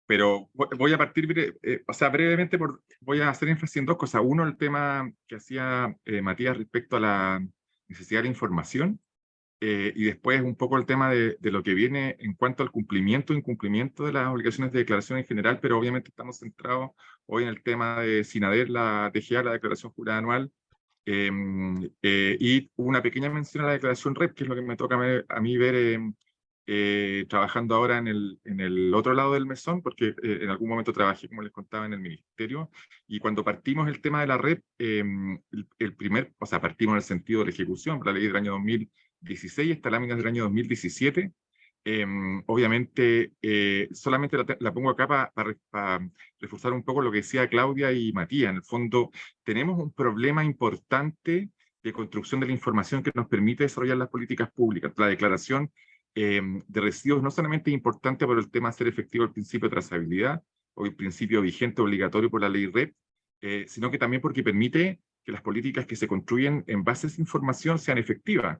pero voy a partir, brevemente, voy a hacer énfasis en dos cosas. Uno, el tema que hacía Matías respecto a la necesidad de información, y después un poco el tema de lo que viene en cuanto al cumplimiento e incumplimiento de las obligaciones de declaración en general, pero obviamente estamos centrados hoy en el tema de SINADER, la DGA, la Declaración Jurada Anual, y una pequeña mención a la declaración REP, que es lo que me toca a mí ver trabajando ahora en el otro lado del mesón, porque en algún momento trabajé, como les contaba, en el ministerio, y cuando partimos el tema de la REP, partimos en el sentido de la ejecución, la ley del año 2016, esta lámina del año 2017, obviamente, solamente la pongo acá para reforzar un poco lo que decía Claudia y Matías. En el fondo, tenemos un problema importante de construcción de la información que nos permite desarrollar las políticas públicas. La declaración de residuos no solamente es importante por el tema de hacer efectivo el principio de trazabilidad o el principio vigente obligatorio por la ley REP, sino que también porque permite que las políticas que se construyen en base a esa información sean efectivas.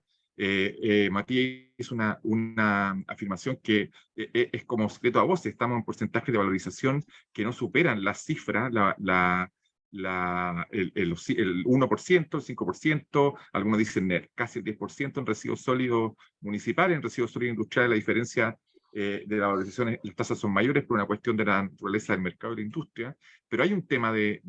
Matías hizo una afirmación que es como secreto a voces. Estamos en porcentaje de valorización que no superan las cifras, el 1%, el 5%, algunos dicen casi el 10% en residuos sólidos municipales, en residuos sólidos industriales la diferencia de la valorización, las tasas son mayores por una cuestión de la naturaleza del mercado y de la industria, pero hay un tema de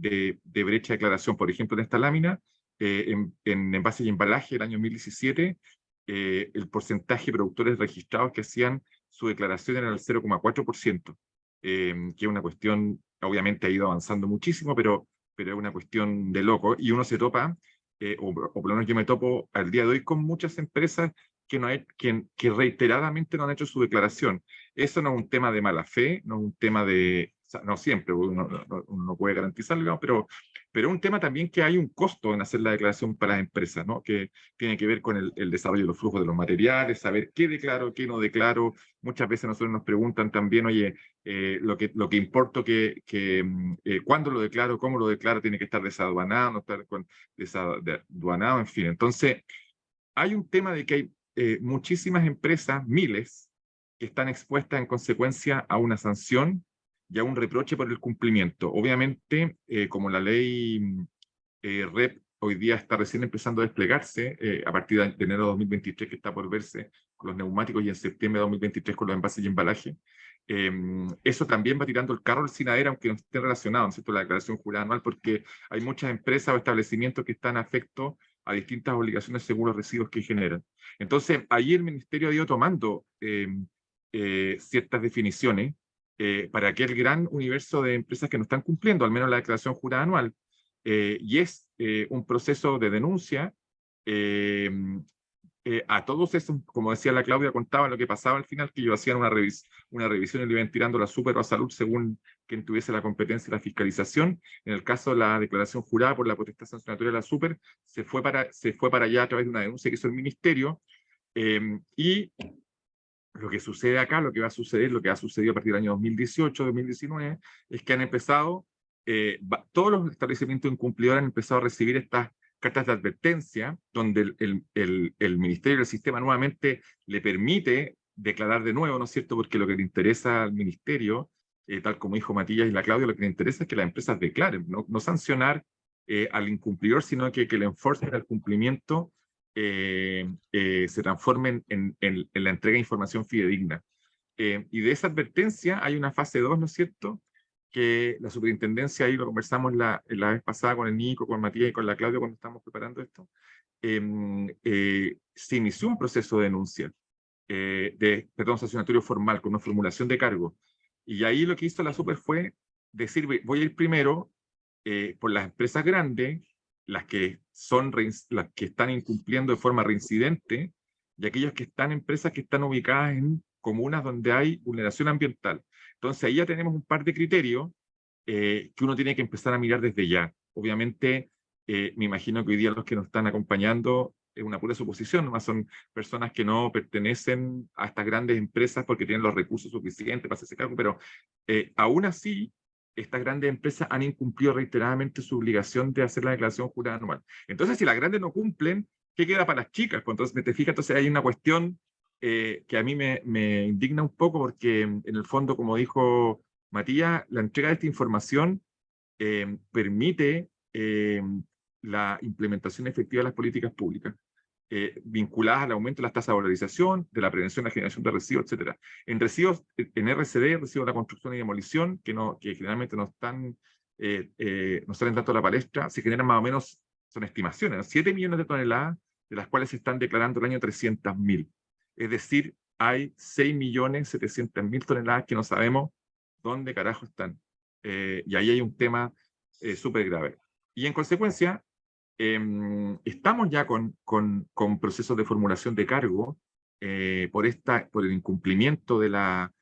brecha de declaración. Por ejemplo, en esta lámina, en envase y embalaje del año 2017, el porcentaje de productores registrados que hacían su declaración era el 0,4%, que es una cuestión, obviamente ha ido avanzando muchísimo, pero es una cuestión de loco, y uno se topa, o por lo menos yo me topo al día de hoy con muchas empresas que reiteradamente no han hecho su declaración. Eso no es un tema de mala fe, no es un tema de, o sea, no siempre, uno no puede garantizarlo, pero es un tema también que hay un costo en hacer la declaración para las empresas, ¿no? Que tiene que ver con el desarrollo de los flujos de los materiales, saber qué declaro, qué no declaro. Muchas veces nosotros nos preguntan también, oye, lo que importa, cuándo lo declaro, cómo lo declaro, tiene que estar desaduanado, no estar desaduanado, en fin. Entonces, hay un tema de que hay muchísimas empresas, miles, que están expuestas en consecuencia a una sanción y a un reproche por el cumplimiento. Obviamente, como la ley REP hoy día está recién empezando a desplegarse, a partir de enero de 2023, que está por verse con los neumáticos, y en septiembre de 2023 con los envases y embalaje, eso también va tirando el carro al SINADER, aunque no esté relacionado, ¿no es cierto?, la declaración jurada anual, porque hay muchas empresas o establecimientos que están afectos a distintas obligaciones según los residuos que generan. Entonces, ahí el Ministerio ha ido tomando ciertas definiciones para aquel gran universo de empresas que no están cumpliendo, al menos la declaración jurada anual, y es un proceso de denuncia a todos esos, como decía la Claudia, contaba lo que pasaba al final, que ellos hacían una revisión y le iban tirando la súper o a salud según quien tuviese la competencia y la fiscalización. En el caso de la declaración jurada por la potestad sancionatoria de la súper, se fue para allá a través de una denuncia que hizo el ministerio, y lo que sucede acá, lo que va a suceder, lo que ha sucedido a partir del año 2018, 2019, es que han empezado, todos los establecimientos incumplidores han empezado a recibir estas cartas de advertencia, donde el Ministerio del Sistema nuevamente le permite declarar de nuevo, ¿no es cierto?, porque lo que le interesa al Ministerio, tal como dijo Matías y la Claudia, lo que le interesa es que las empresas declaren, no sancionar al incumplidor, sino que el enforcement al cumplimiento se transforme en la entrega de información fidedigna. Y de esa advertencia hay una fase 2, ¿no es cierto?, que la superintendencia, ahí lo conversamos la vez pasada con el Nico, con Matías y con la Claudia cuando estábamos preparando esto, se inició un proceso de denuncia, sancionatorio formal, con una formulación de cargo. Y ahí lo que hizo la Super fue decir, voy a ir primero por las empresas grandes, las que están incumpliendo de forma reincidente, y aquellas que están empresas que están ubicadas en comunas donde hay vulneración ambiental. Entonces ahí ya tenemos un par de criterios que uno tiene que empezar a mirar desde ya. Obviamente, me imagino que hoy día los que nos están acompañando es una pura suposición, nomás son personas que no pertenecen a estas grandes empresas porque tienen los recursos suficientes para hacerse cargo, pero aún así, estas grandes empresas han incumplido reiteradamente su obligación de hacer la declaración jurada anual. Entonces, si las grandes no cumplen, ¿qué queda para las chicas? Pues entonces, te fijas, entonces hay una cuestión que a mí me indigna un poco porque, en el fondo, como dijo Matías, la entrega de esta información permite la implementación efectiva de las políticas públicas vinculadas al aumento de las tasas de valorización, de la prevención de la generación de residuos, etc. En residuos, en RCD, residuos de la construcción y demolición, que generalmente no salen tanto a la palestra, se generan más o menos, son estimaciones, ¿no? 7 millones de toneladas, de las cuales se están declarando el año 300.000. Es decir, hay 6.700.000 toneladas que no sabemos dónde carajo están. Y ahí hay un tema súper grave. Y en consecuencia, estamos ya con procesos de formulación de cargo por el incumplimiento de la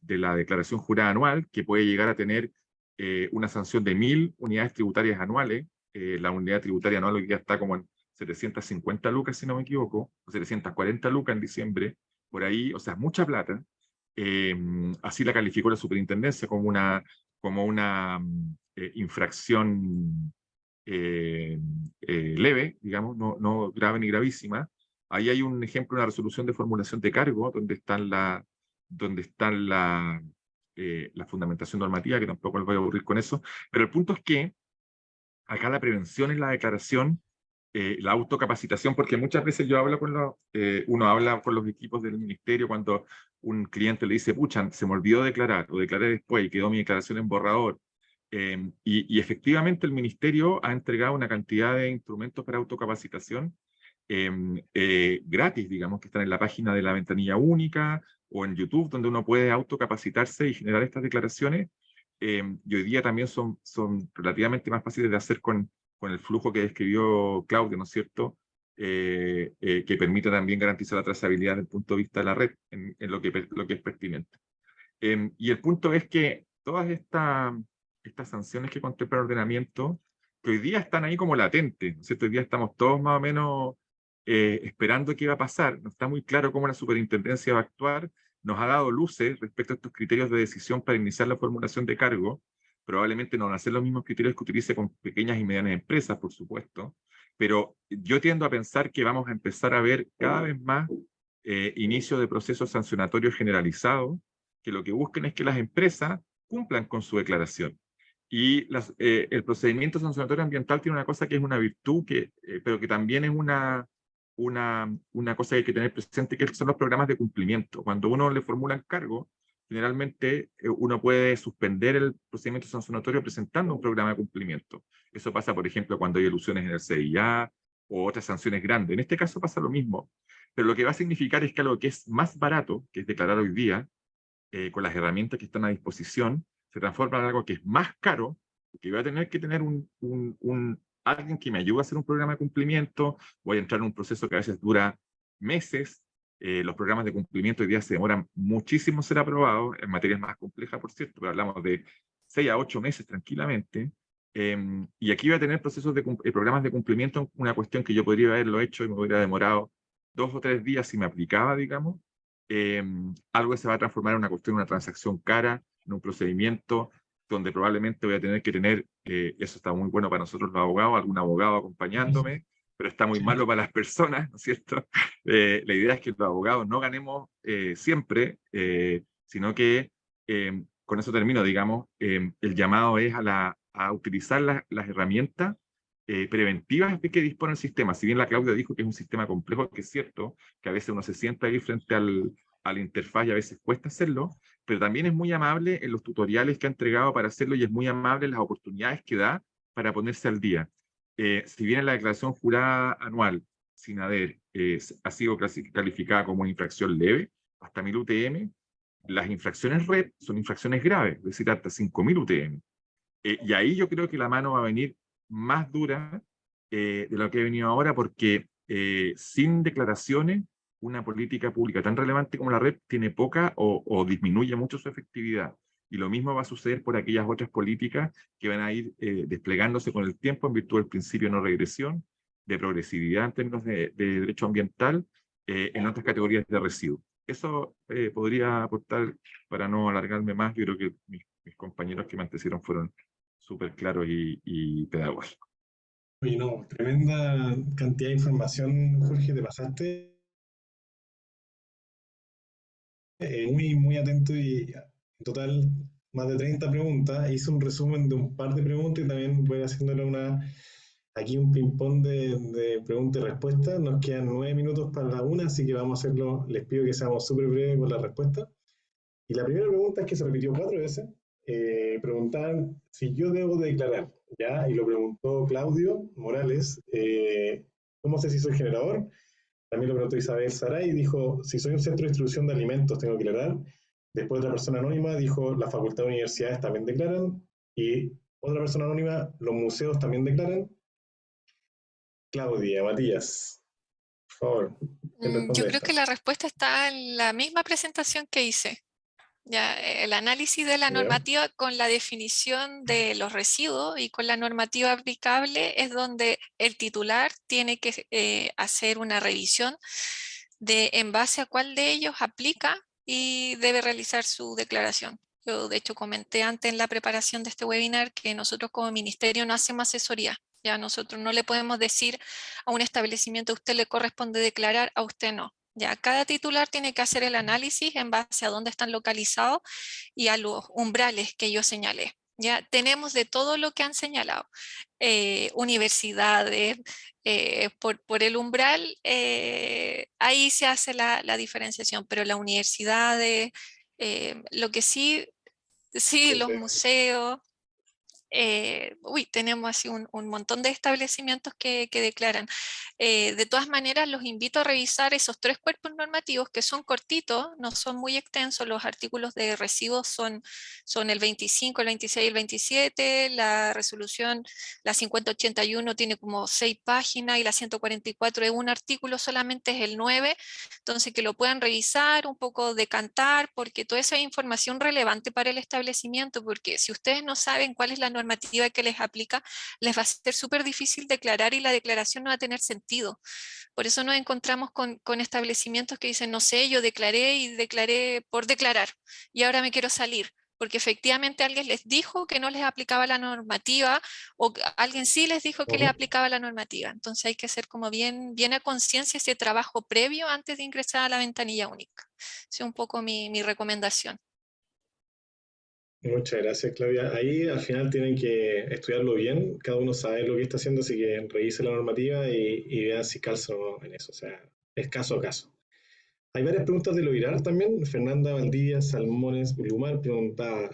declaración jurada anual, que puede llegar a tener una sanción de 1.000 unidades tributarias anuales. La unidad tributaria anual hoy día está como en 750 lucas, si no me equivoco, o 740 lucas en diciembre, por ahí, o sea, mucha plata. Así la calificó la superintendencia como una infracción leve, digamos, no grave ni gravísima. Ahí hay un ejemplo, una resolución de formulación de cargo, donde está la fundamentación normativa, que tampoco les voy a aburrir con eso, pero el punto es que acá la prevención es la declaración, la autocapacitación, porque muchas veces uno habla con los equipos del ministerio cuando un cliente le dice, pucha, se me olvidó declarar, o declaré después y quedó mi declaración en borrador. Y efectivamente el ministerio ha entregado una cantidad de instrumentos para autocapacitación gratis, digamos, que están en la página de la ventanilla única o en YouTube, donde uno puede autocapacitarse y generar estas declaraciones. Y hoy día también son relativamente más fáciles de hacer con el flujo que describió Claudio, ¿no es cierto? Que permite también garantizar la trazabilidad desde el punto de vista de la red, en lo que es pertinente. Y el punto es que todas estas sanciones que contempla el ordenamiento, que hoy día están ahí como latentes, ¿no es cierto? Hoy día estamos todos más o menos esperando qué va a pasar. No está muy claro cómo la superintendencia va a actuar. Nos ha dado luces respecto a estos criterios de decisión para iniciar la formulación de cargo. Probablemente no van a ser los mismos criterios que utilice con pequeñas y medianas empresas, por supuesto, pero yo tiendo a pensar que vamos a empezar a ver cada vez más inicio de procesos sancionatorios generalizados, que lo que busquen es que las empresas cumplan con su declaración. Y el procedimiento sancionatorio ambiental tiene una cosa que es una virtud, pero que también es una cosa que hay que tener presente, que son los programas de cumplimiento. Cuando uno le formula el cargo, generalmente uno puede suspender el procedimiento sancionatorio presentando un programa de cumplimiento. Eso pasa, por ejemplo, cuando hay elusiones en el CIA o otras sanciones grandes. En este caso pasa lo mismo, pero lo que va a significar es que algo que es más barato, que es declarar hoy día, con las herramientas que están a disposición, se transforma en algo que es más caro, que voy a tener que tener alguien que me ayude a hacer un programa de cumplimiento, voy a entrar en un proceso que a veces dura meses. Los programas de cumplimiento hoy día se demoran muchísimo ser aprobados, en materias más complejas, por cierto, pero hablamos de 6 a 8 meses tranquilamente. Y aquí voy a tener programas de cumplimiento, una cuestión que yo podría haberlo hecho y me hubiera demorado 2 o 3 días si me aplicaba, digamos. Algo que se va a transformar en una cuestión, una transacción cara, en un procedimiento donde probablemente voy a tener que tener, eso está muy bueno para nosotros los abogados, algún abogado acompañándome, pero está muy malo para las personas, ¿no es cierto? La idea es que los abogados no ganemos siempre, sino que, con eso termino, digamos, el llamado es a utilizar las herramientas preventivas de que dispone el sistema. Si bien la Claudia dijo que es un sistema complejo, que es cierto, que a veces uno se sienta ahí frente a la interfaz y a veces cuesta hacerlo, pero también es muy amable en los tutoriales que ha entregado para hacerlo y es muy amable en las oportunidades que da para ponerse al día. Si bien en la declaración jurada anual, sin haber, ha sido calificada como una infracción leve, hasta 1.000 UTM, las infracciones red son infracciones graves, es decir, hasta 5.000 UTM. Y ahí yo creo que la mano va a venir más dura de lo que he venido ahora, porque sin declaraciones una política pública tan relevante como la red tiene poca o disminuye mucho su efectividad. Y lo mismo va a suceder por aquellas otras políticas que van a ir desplegándose con el tiempo en virtud del principio de no regresión, de progresividad en términos de derecho ambiental, en otras categorías de residuos. Eso podría aportar, para no alargarme más. Yo creo que mis compañeros que me antecedieron fueron súper claros y pedagógicos. Oye, no, tremenda cantidad de información, Jorge, te pasaste. Muy, muy atento y en total más de 30 preguntas. Hice un resumen de un par de preguntas y también voy haciéndole aquí un ping-pong de preguntas y respuestas. Nos quedan 9 minutos para la una, así que vamos a hacerlo. Les pido que seamos súper breves con la respuesta. Y la primera pregunta es que se repitió 4 veces. Preguntaban si yo debo declarar, ¿ya? Y lo preguntó Claudio Morales. ¿Cómo sé si soy generador? También lo preguntó Isabel Saray y dijo, si soy un centro de distribución de alimentos, tengo que declarar. Después otra persona anónima dijo, la facultad de universidades también declaran. Y otra persona anónima, los museos también declaran. Claudia, Matías, por favor, ¿quién Yo responde creo esta? que la respuesta está en la misma presentación que hice. Ya, el análisis de la ¿Ya? normativa con la definición de los residuos y con la normativa aplicable es donde el titular tiene que hacer una revisión de en base a cuál de ellos aplica y debe realizar su declaración. Yo, de hecho, comenté antes en la preparación de este webinar que nosotros como ministerio no hacemos asesoría. Ya nosotros no le podemos decir a un establecimiento a usted le corresponde declarar, a usted no. Ya cada titular tiene que hacer el análisis en base a dónde están localizados y a los umbrales que yo señalé. Ya tenemos de todo lo que han señalado. Universidades, por el umbral, ahí se hace la diferenciación, pero las universidades, lo que sí, sí, Sí, los sí. museos, tenemos así un montón de establecimientos que declaran. De todas maneras, los invito a revisar esos 3 cuerpos normativos que son cortitos, no son muy extensos. Los artículos de residuos son el 25, el 26 y el 27. La resolución, la 5081, tiene como 6 páginas y la 144 es un artículo, solamente es el 9. Entonces, que lo puedan revisar, un poco decantar, porque toda esa información relevante para el establecimiento, porque si ustedes no saben cuál es la normativa que les aplica, les va a ser súper difícil declarar y la declaración no va a tener sentido. Por eso nos encontramos con establecimientos que dicen, no sé, yo declaré y declaré por declarar y ahora me quiero salir, porque efectivamente alguien les dijo que no les aplicaba la normativa o alguien sí les dijo que les Ujú. aplicaba la normativa. Entonces hay que hacer como bien a conciencia ese trabajo previo antes de ingresar a la ventanilla única. Es un poco mi recomendación. Muchas gracias, Claudia. Ahí al final tienen que estudiarlo bien, cada uno sabe lo que está haciendo, así que revise la normativa y vean si calza o no en eso, o sea, es caso a caso. Hay varias preguntas de lo viral también. Fernanda Valdivia Salmones Blumar preguntaba,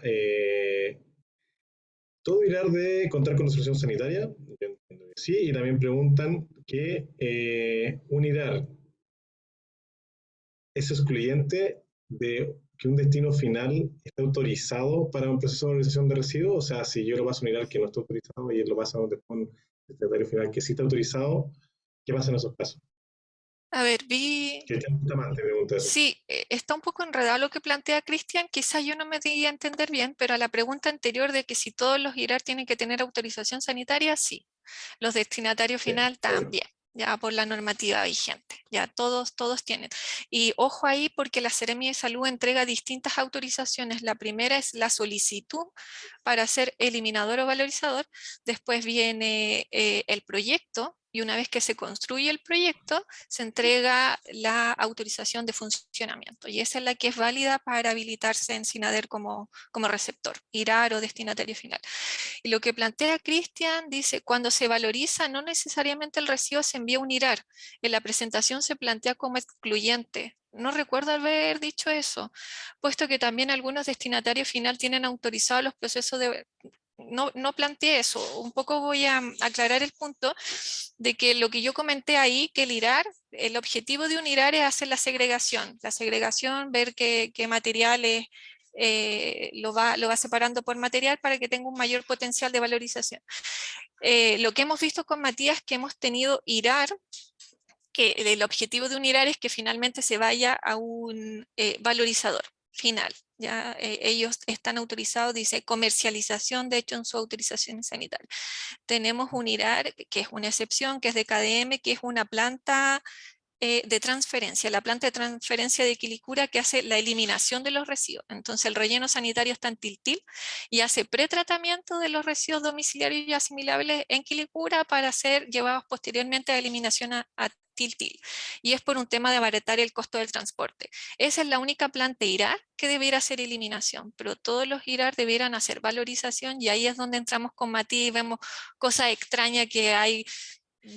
¿todo viral de contar con solución sanitaria? Yo entiendo que sí, y también preguntan que un IRAR es excluyente de que un destino final esté autorizado para un proceso de valorización de residuos. O sea, si yo lo paso a un IRAR que no está autorizado y él lo pasa a un destinatario final que sí está autorizado, ¿qué pasa en esos casos? A ver, vi. Cristian Bustamante pregunta eso. Sí, está un poco enredado lo que plantea Cristian, quizás yo no me di a entender bien, pero a la pregunta anterior de que si todos los IRAR tienen que tener autorización sanitaria, sí. Los destinatarios Sí, final eso. también, ya por la normativa vigente, ya todos tienen. Y ojo ahí porque la Seremi de Salud entrega distintas autorizaciones. La primera es la solicitud para ser eliminador o valorizador, después viene el proyecto y una vez que se construye el proyecto, se entrega la autorización de funcionamiento y esa es la que es válida para habilitarse en SINADER como receptor, IRAR o destinatario final. Y lo que plantea Cristian dice, cuando se valoriza, no necesariamente el residuo se envía a un IRAR. En la presentación se plantea como excluyente. No recuerdo haber dicho eso, puesto que también algunos destinatarios final tienen autorizados los procesos de... No planteé eso, un poco voy a aclarar el punto de que lo que yo comenté ahí, que el IRAR, el objetivo de un IRAR es hacer la segregación, ver qué materiales lo va separando por material para que tenga un mayor potencial de valorización. Lo que hemos visto con Matías, que hemos tenido IRAR que el objetivo de un IRAR es que finalmente se vaya a un valorizador final. ¿Ya? Ellos están autorizados, dice comercialización, de hecho en su autorización sanitaria. Tenemos un IRAR que es una excepción, que es de KDM, que es una planta de transferencia, la planta de transferencia de Quilicura que hace la eliminación de los residuos. Entonces el relleno sanitario está en Tiltil y hace pretratamiento de los residuos domiciliarios y asimilables en Quilicura para ser llevados posteriormente a eliminación a Tiltil. Y es por un tema de abaratar el costo del transporte. Esa es la única planta IRAR que debiera hacer eliminación, pero todos los IRAR debieran hacer valorización y ahí es donde entramos con Matías y vemos cosas extrañas que hay.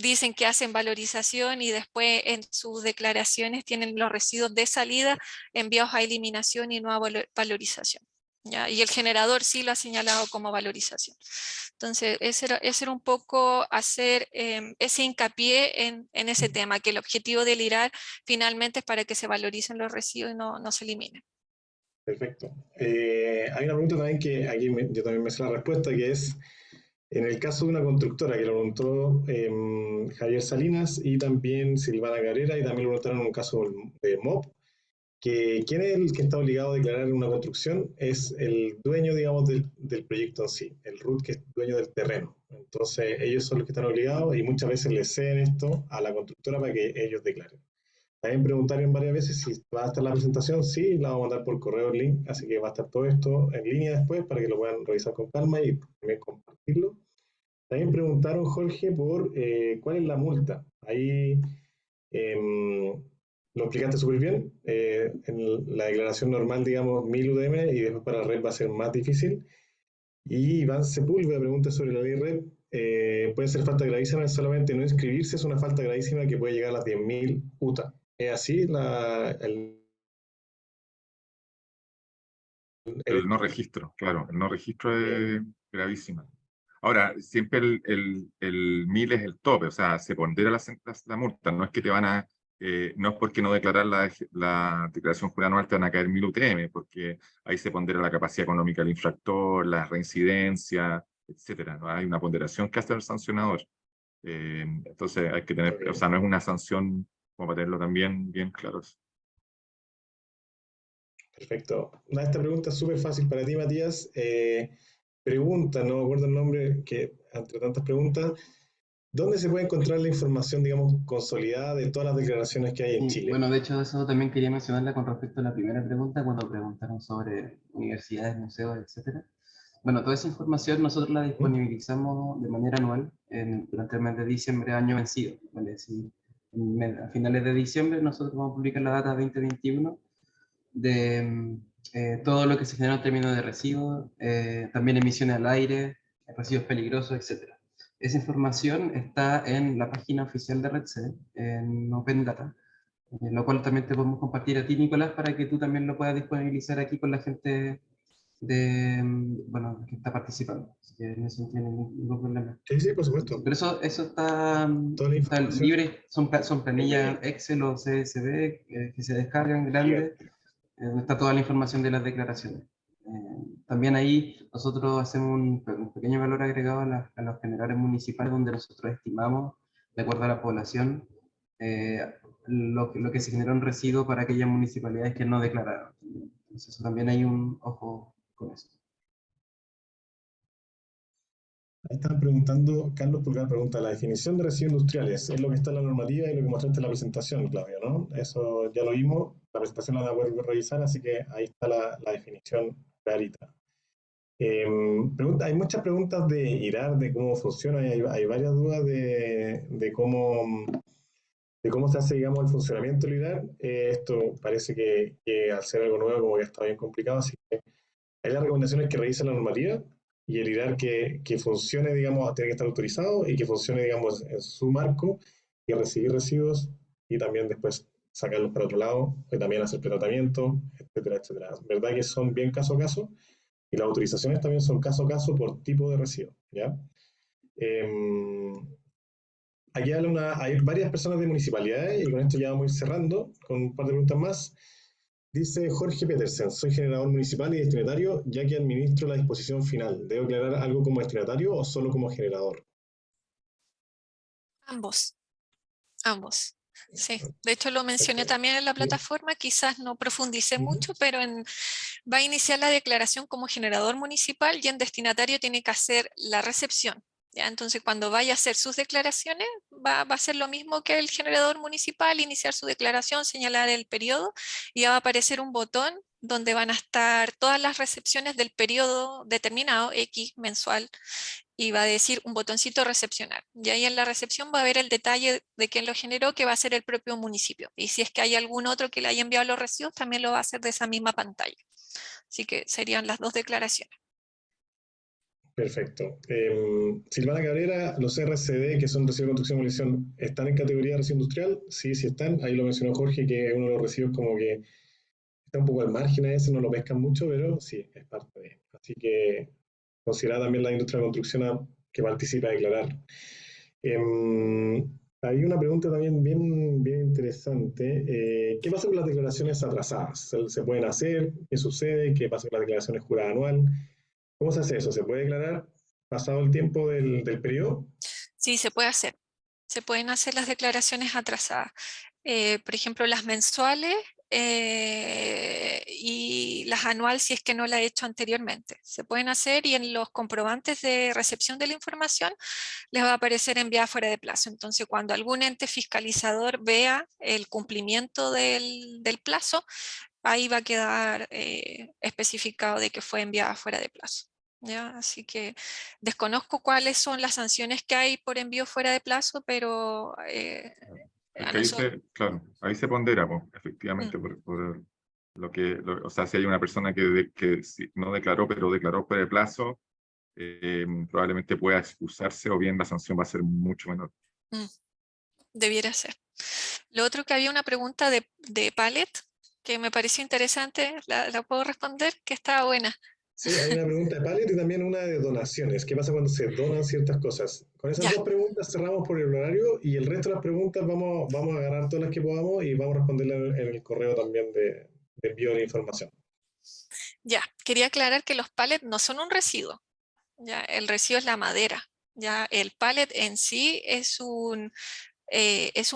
Dicen que hacen valorización y después en sus declaraciones tienen los residuos de salida enviados a eliminación y no a valorización. ¿Ya? Y el generador sí lo ha señalado como valorización. Entonces, ese era un poco hacer ese hincapié en ese tema, que el objetivo del IRAR finalmente es para que se valoricen los residuos y no se eliminen. Perfecto. Hay una pregunta también que aquí yo también me sé la respuesta, que es, en el caso de una constructora que lo preguntó Javier Salinas y también Silvana Carrera, y también lo preguntaron en un caso de MOP, que quién es el que está obligado a declarar una construcción es el dueño, digamos, del proyecto en sí, el RUT que es dueño del terreno. Entonces ellos son los que están obligados y muchas veces le ceden esto a la constructora para que ellos declaren. También preguntaron varias veces si va a estar la presentación. Sí, la vamos a mandar por correo el link, así que va a estar todo esto en línea después para que lo puedan revisar con calma y también compartirlo. También preguntaron, Jorge, por cuál es la multa. Ahí lo explicaste súper bien. En la declaración normal, digamos, 1000 UDM y después para red va a ser más difícil. Y Iván Sepúlveda pregunta sobre la ley red. Puede ser falta gravísima, solamente no inscribirse es una falta gravísima que puede llegar a las 10.000 UTA. ¿Es así El no registro, claro, el no registro Bien. es gravísimo. Ahora, siempre el 1000 es el tope, o sea, se pondera la multa, no es que te van a, no es porque no declarar la declaración jurada anual te van a caer 1000 UTM, porque ahí se pondera la capacidad económica del infractor, la reincidencia, etcétera, ¿no? Hay una ponderación que hace el sancionador. Entonces hay que tener, Ok. o sea, no es una sanción como para tenerlo también bien claro. Perfecto. Esta pregunta es súper fácil para ti, Matías. Pregunta, no me acuerdo el nombre, que entre tantas preguntas, ¿dónde se puede encontrar la información, digamos, consolidada de todas las declaraciones que hay en Sí, Chile? bueno, de hecho eso también quería mencionarla con respecto a la primera pregunta cuando preguntaron sobre universidades, museos, etcétera. Bueno, toda esa información nosotros la ¿Mm? disponibilizamos de manera anual durante el mes de diciembre, año vencido. Vale decir, a finales de diciembre nosotros vamos a publicar la data 2021 de todo lo que se generó en términos de residuos, también emisiones al aire, residuos peligrosos, etc. Esa información está en la página oficial de RedC, en Open Data, lo cual también te podemos compartir a ti, Nicolás, para que tú también lo puedas disponibilizar aquí con la gente bueno, que está participando. Así que en eso no tiene ningún problema. Sí, sí, por supuesto. Pero eso está, Toda la está información libre, son planillas Excel o CSV que se descargan grandes, gigante. donde está toda la información de las declaraciones. También ahí nosotros hacemos un pequeño valor agregado a los generales municipales, donde nosotros estimamos, de acuerdo a la población, lo que se generó en residuo para aquellas municipalidades que no declararon. Entonces, eso también hay un ojo con eso. Ahí están preguntando, Carlos Pulgar pregunta, la definición de residuos industriales, es lo que está en la normativa y lo que mostraste en la presentación, Claudio, ¿no? Eso ya lo vimos, la presentación la voy a revisar, así que ahí está la definición clarita. Hay muchas preguntas de IRAR, de cómo funciona, y hay varias dudas de cómo se hace, digamos, el funcionamiento del IRAR. Esto parece que al ser algo nuevo como que está bien complicado, así que hay las recomendaciones que revisen la normativa y el IRAR que funcione, digamos, tiene que estar autorizado y que funcione, digamos, en su marco y recibir residuos y también después sacarlos para otro lado y también hacer tratamiento, etcétera, etcétera. ¿Verdad que son bien caso a caso? Y las autorizaciones también son caso a caso por tipo de residuo, ¿ya? Aquí hay varias personas de municipalidades y con esto ya vamos a ir cerrando con un par de preguntas más. Dice Jorge Petersen, soy generador municipal y destinatario, ya que administro la disposición final. ¿Debo aclarar algo como destinatario o solo como generador? Ambos, ambos. Sí, de hecho lo mencioné Perfecto. también en la Sí. plataforma, quizás no profundicé Ujú. mucho, pero va a iniciar la declaración como generador municipal y en destinatario tiene que hacer la recepción. ¿Ya? Entonces, cuando vaya a hacer sus declaraciones, va a ser lo mismo que el generador municipal, iniciar su declaración, señalar el periodo y ya va a aparecer un botón donde van a estar todas las recepciones del periodo determinado, X mensual, y va a decir un botoncito recepcionar. Y ahí en la recepción va a ver el detalle de quién lo generó, que va a ser el propio municipio. Y si es que hay algún otro que le haya enviado los recibos, también lo va a hacer de esa misma pantalla. Así que serían las dos declaraciones. Perfecto. Silvana Cabrera, los RCD, que son residuos de construcción y demolición, ¿están en categoría de residuo industrial? Sí, sí están. Ahí lo mencionó Jorge, que uno de los residuos como que está un poco al margen a ese, no lo pescan mucho, pero sí, es parte de. Así que considera también la industria de construcción que participa a declarar. Hay una pregunta también bien interesante. ¿Qué pasa con las declaraciones atrasadas? ¿Se pueden hacer? ¿Qué sucede? ¿Qué pasa con las declaraciones juradas anual? ¿Cómo se hace eso? ¿Se puede declarar pasado el tiempo del periodo? Sí, se puede hacer. Se pueden hacer las declaraciones atrasadas. Por ejemplo, las mensuales y las anuales si es que no la he hecho anteriormente. Se pueden hacer y en los comprobantes de recepción de la información les va a aparecer enviada fuera de plazo. Entonces, cuando algún ente fiscalizador vea el cumplimiento del plazo, ahí va a quedar especificado de que fue enviada fuera de plazo. ¿Ya? Así que desconozco cuáles son las sanciones que hay por envío fuera de plazo, pero Es a que ahí nosotros... claro, ahí se pondera, po, Mm, efectivamente, por o sea, si hay una persona que no declaró, pero declaró fuera de plazo, probablemente pueda excusarse o bien la sanción va a ser mucho menor. mm, debiera ser. Lo otro que había una pregunta de Pallet que me pareció interesante, la puedo responder, que estaba buena. Sí, hay una pregunta de pallet y también una de donaciones. ¿Qué pasa cuando se donan ciertas cosas? Con esas Ya, dos preguntas cerramos por el horario y el resto de las preguntas vamos a agarrar todas las que podamos y vamos a responderlas en el correo también de envío de información. ya. Quería aclarar que los pallets no son un residuo. Ya, el residuo es la madera. Ya, el pallet en sí es un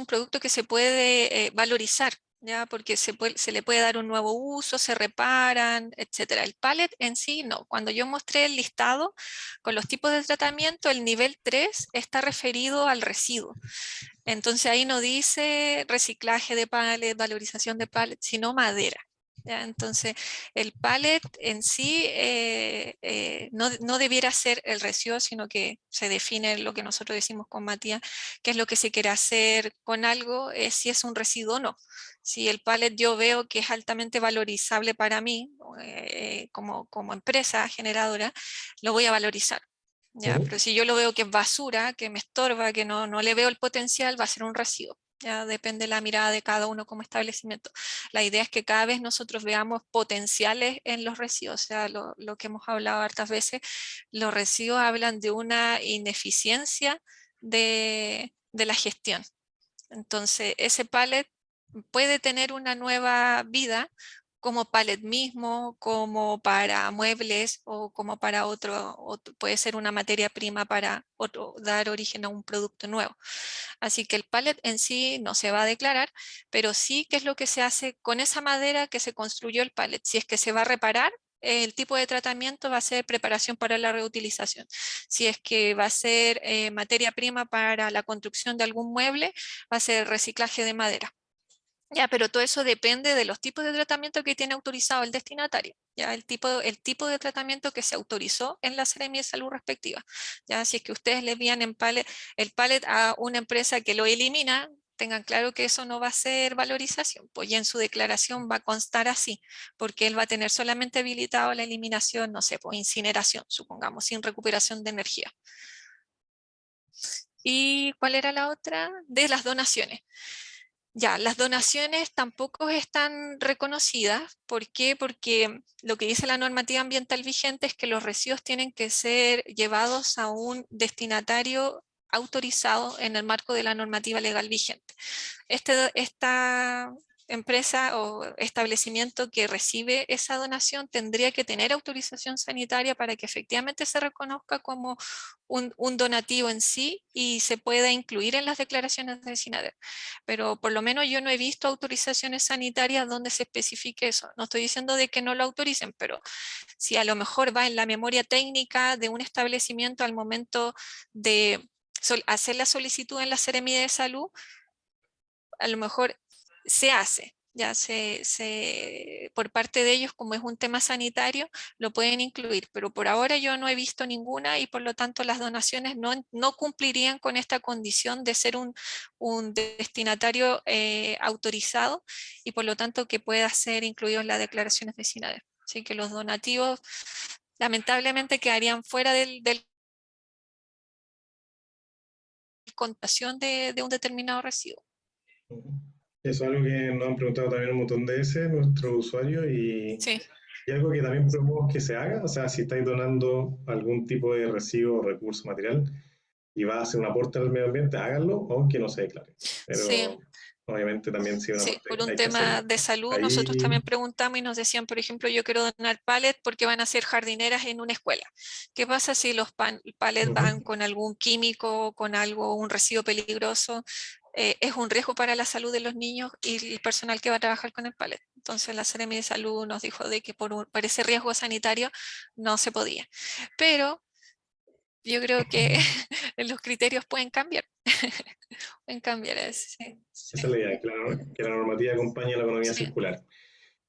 producto que se puede valorizar, ¿ya? Porque se le puede dar un nuevo uso, se reparan, etcétera. El pallet en sí no. Cuando yo mostré el listado con los tipos de tratamiento, el nivel 3 está referido al residuo. Entonces ahí no dice reciclaje de pallet, valorización de pallet, sino madera. ¿Ya? Entonces, el pallet en sí no debiera ser el residuo, sino que se define lo que nosotros decimos con Matías, qué es lo que se quiere hacer con algo, si es un residuo o no. Si el pallet yo veo que es altamente valorizable para mí, como empresa generadora, lo voy a valorizar. ¿Ya? Ujú. Pero si yo lo veo que es basura, que me estorba, que no le veo el potencial, va a ser un residuo. Ya depende de la mirada de cada uno como establecimiento. La idea es que cada vez nosotros veamos potenciales en los residuos, o sea, lo que hemos hablado hartas veces, los residuos hablan de una ineficiencia de la gestión. Entonces, ese pallet puede tener una nueva vida como pallet mismo, como para muebles o como para puede ser una materia prima para dar origen a un producto nuevo. Así que el pallet en sí no se va a declarar, pero sí qué es lo que se hace con esa madera que se construyó el pallet. Si es que se va a reparar, el tipo de tratamiento va a ser preparación para la reutilización. Si es que va a ser materia prima para la construcción de algún mueble, va a ser reciclaje de madera. Ya, pero todo eso depende de los tipos de tratamiento que tiene autorizado el destinatario. Ya, el tipo de tratamiento que se autorizó en la Seremia de Salud respectiva. Ya, si es que ustedes le envían el pallet a una empresa que lo elimina, tengan claro que eso no va a ser valorización, pues ya en su declaración va a constar así, porque él va a tener solamente habilitado la eliminación, no sé, pues incineración, supongamos, sin recuperación de energía. ¿Y cuál era la otra? De las donaciones. Ya, las donaciones tampoco están reconocidas. ¿Por qué? Porque lo que dice la normativa ambiental vigente es que los residuos tienen que ser llevados a un destinatario autorizado en el marco de la normativa legal vigente. Esta empresa o establecimiento que recibe esa donación tendría que tener autorización sanitaria para que efectivamente se reconozca como un donativo en sí y se pueda incluir en las declaraciones vecinales. Pero por lo menos yo no he visto autorizaciones sanitarias donde se especifique eso. No estoy diciendo de que no lo autoricen, pero si a lo mejor va en la memoria técnica de un establecimiento al momento de hacer la solicitud en la Seremía de Salud, a lo mejor se hace, ya por parte de ellos, como es un tema sanitario, lo pueden incluir, pero por ahora yo no he visto ninguna y por lo tanto las donaciones no cumplirían con esta condición de ser un destinatario autorizado y por lo tanto que pueda ser incluido en las declaraciones vecinales. Así que los donativos lamentablemente quedarían fuera del contación de un determinado residuo. Eso es algo que nos han preguntado también un montón de veces nuestros usuarios Sí. y algo que también proponemos que se haga, o sea, si estáis donando algún tipo de residuo o recurso material y va a hacer un aporte al medio ambiente, háganlo, aunque no se declare. Pero Sí. obviamente también si un Sí, aporte por un hay que tema hacerlo. de salud, nosotros Ahí, también preguntamos y nos decían, por ejemplo, yo quiero donar pallets porque van a ser jardineras en una escuela. ¿Qué pasa si los pallets van con algún químico, con algo, un residuo peligroso? Es un riesgo para la salud de los niños y el personal que va a trabajar con el pallet. Entonces la Seremi de Salud nos dijo de que por ese riesgo sanitario no se podía. Pero yo creo que los criterios pueden cambiar. Pueden cambiar. Sí, esa es la idea, que la normativa acompañe a la economía sí. circular.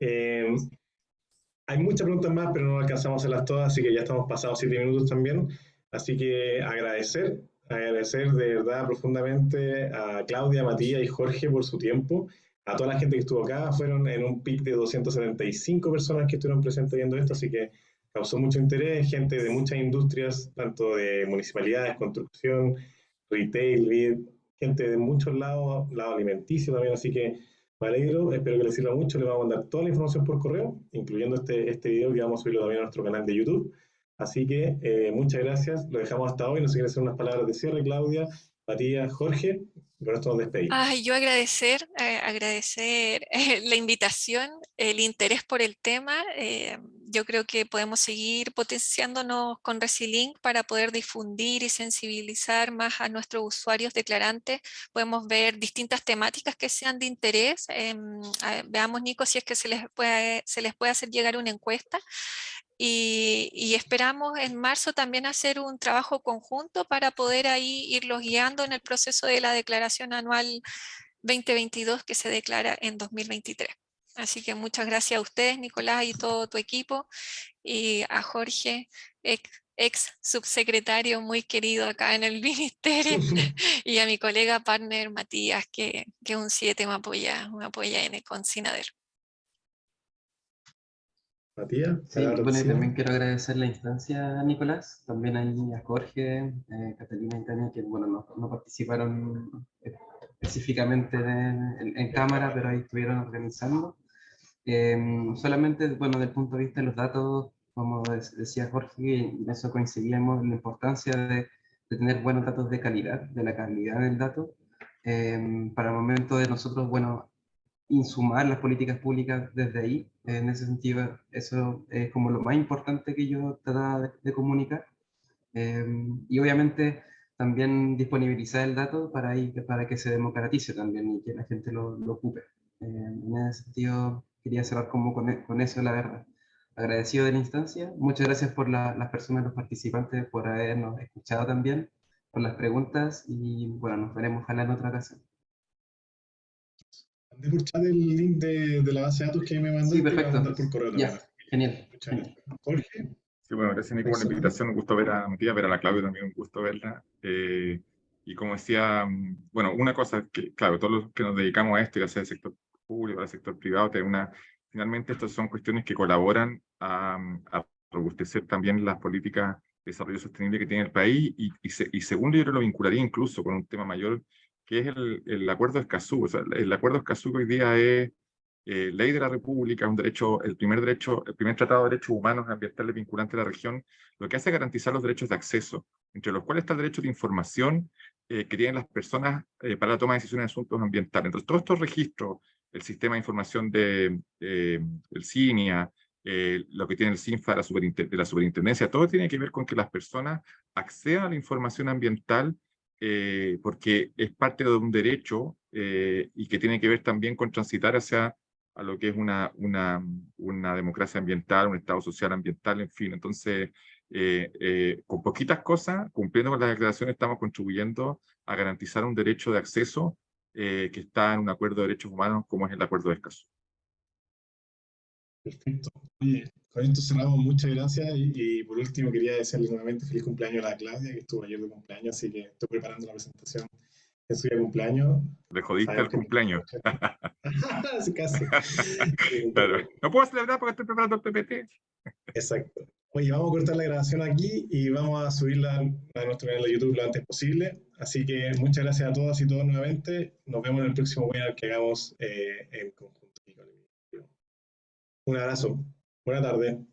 Hay muchas preguntas más, pero no alcanzamos a hacerlas todas, así que ya estamos pasados 7 minutos también. Así que agradecer de verdad profundamente a Claudia, Matías y Jorge por su tiempo. A toda la gente que estuvo acá, fueron en un pic de 275 personas que estuvieron presentes viendo esto, así que causó mucho interés, gente de muchas industrias, tanto de municipalidades, construcción, retail, gente de muchos lados, lado alimenticio también, así que me alegro, espero que les sirva mucho. Les vamos a mandar toda la información por correo, incluyendo este video que vamos a subirlo también a nuestro canal de YouTube. Así que muchas gracias, lo dejamos hasta hoy. No sé si quieren hacer unas palabras de cierre, Claudia, Matías, Jorge. Y con esto nos despedimos. Ay, yo agradecer la invitación, el interés por el tema. Yo creo que podemos seguir potenciándonos con Resilink para poder difundir y sensibilizar más a nuestros usuarios declarantes. Podemos ver distintas temáticas que sean de interés. Veamos, Nico, si es que se les puede hacer llegar una encuesta. Y esperamos en marzo también hacer un trabajo conjunto para poder ahí irlos guiando en el proceso de la declaración anual 2022 que se declara en 2023. Así que muchas gracias a ustedes, Nicolás, y todo tu equipo, y a Jorge, ex subsecretario muy querido acá en el ministerio, y a mi colega partner Matías, que un 7 me apoya con Sinader. Matías, Sí, bueno, y también quiero agradecer la instancia, Nicolás, también ahí a Jorge, Catalina y Tania, que bueno, no participaron específicamente en cámara, pero ahí estuvieron organizando. Solamente, bueno, desde el punto de vista de los datos, como decía Jorge, en eso coincidíamos en la importancia de tener buenos datos de calidad, de la calidad del dato, para el momento de nosotros, bueno, insumar las políticas públicas desde ahí. En ese sentido, eso es como lo más importante que yo trataba de comunicar. Y obviamente también disponibilizar el dato para que se democratice también y que la gente lo ocupe. En ese sentido, quería cerrar como con eso, la verdad. Agradecido de la instancia. Muchas gracias por las personas, los participantes, por habernos escuchado también, por las preguntas y bueno, nos veremos ojalá en otra ocasión. Mandé por chat el link de la base de datos que me mandaste. Sí, perfecto. Y lo voy a mandar por correo también. Ya, genial. Genial. Jorge. Sí, bueno, gracias Nico por la invitación, un gusto ver a Matías, ver a la Claudia también, un gusto verla. Y como decía, bueno, una cosa que, claro, todos los que nos dedicamos a esto, ya sea del sector público, del sector privado, finalmente estas son cuestiones que colaboran a robustecer también las políticas de desarrollo sostenible que tiene el país y segundo yo lo vincularía incluso con un tema mayor que es el Acuerdo de Escazú. O sea, el Acuerdo de Escazú hoy día es ley de la República, un derecho, el primer tratado de derechos humanos ambientales vinculante a la región, lo que hace es garantizar los derechos de acceso, entre los cuales está el derecho de información que tienen las personas para la toma de decisiones en asuntos ambientales. Entonces, todos estos registros el sistema de información del CINIA, lo que tiene el CINFA de la superintendencia, todo tiene que ver con que las personas accedan a la información ambiental porque es parte de un derecho y que tiene que ver también con transitar hacia a lo que es una democracia ambiental, un Estado social ambiental, en fin. Entonces, con poquitas cosas, cumpliendo con las declaraciones, estamos contribuyendo a garantizar un derecho de acceso que está en un acuerdo de derechos humanos como es el Acuerdo de Escazú. Perfecto. Oye, con esto cerramos, muchas gracias y por último quería desearle nuevamente feliz cumpleaños a la Claudia, que estuvo ayer de cumpleaños, así que estoy preparando la presentación en su día de cumpleaños. Le jodiste Sabemos el que cumpleaños. sí, casi. Claro. No puedo celebrar porque estoy preparando el PPT. Exacto. Oye, vamos a cortar la grabación aquí y vamos a subirla a nuestro canal de YouTube lo antes posible. Así que muchas gracias a todas y todos nuevamente. Nos vemos en el próximo webinar que hagamos en conjunto. Un abrazo. Buena tarde.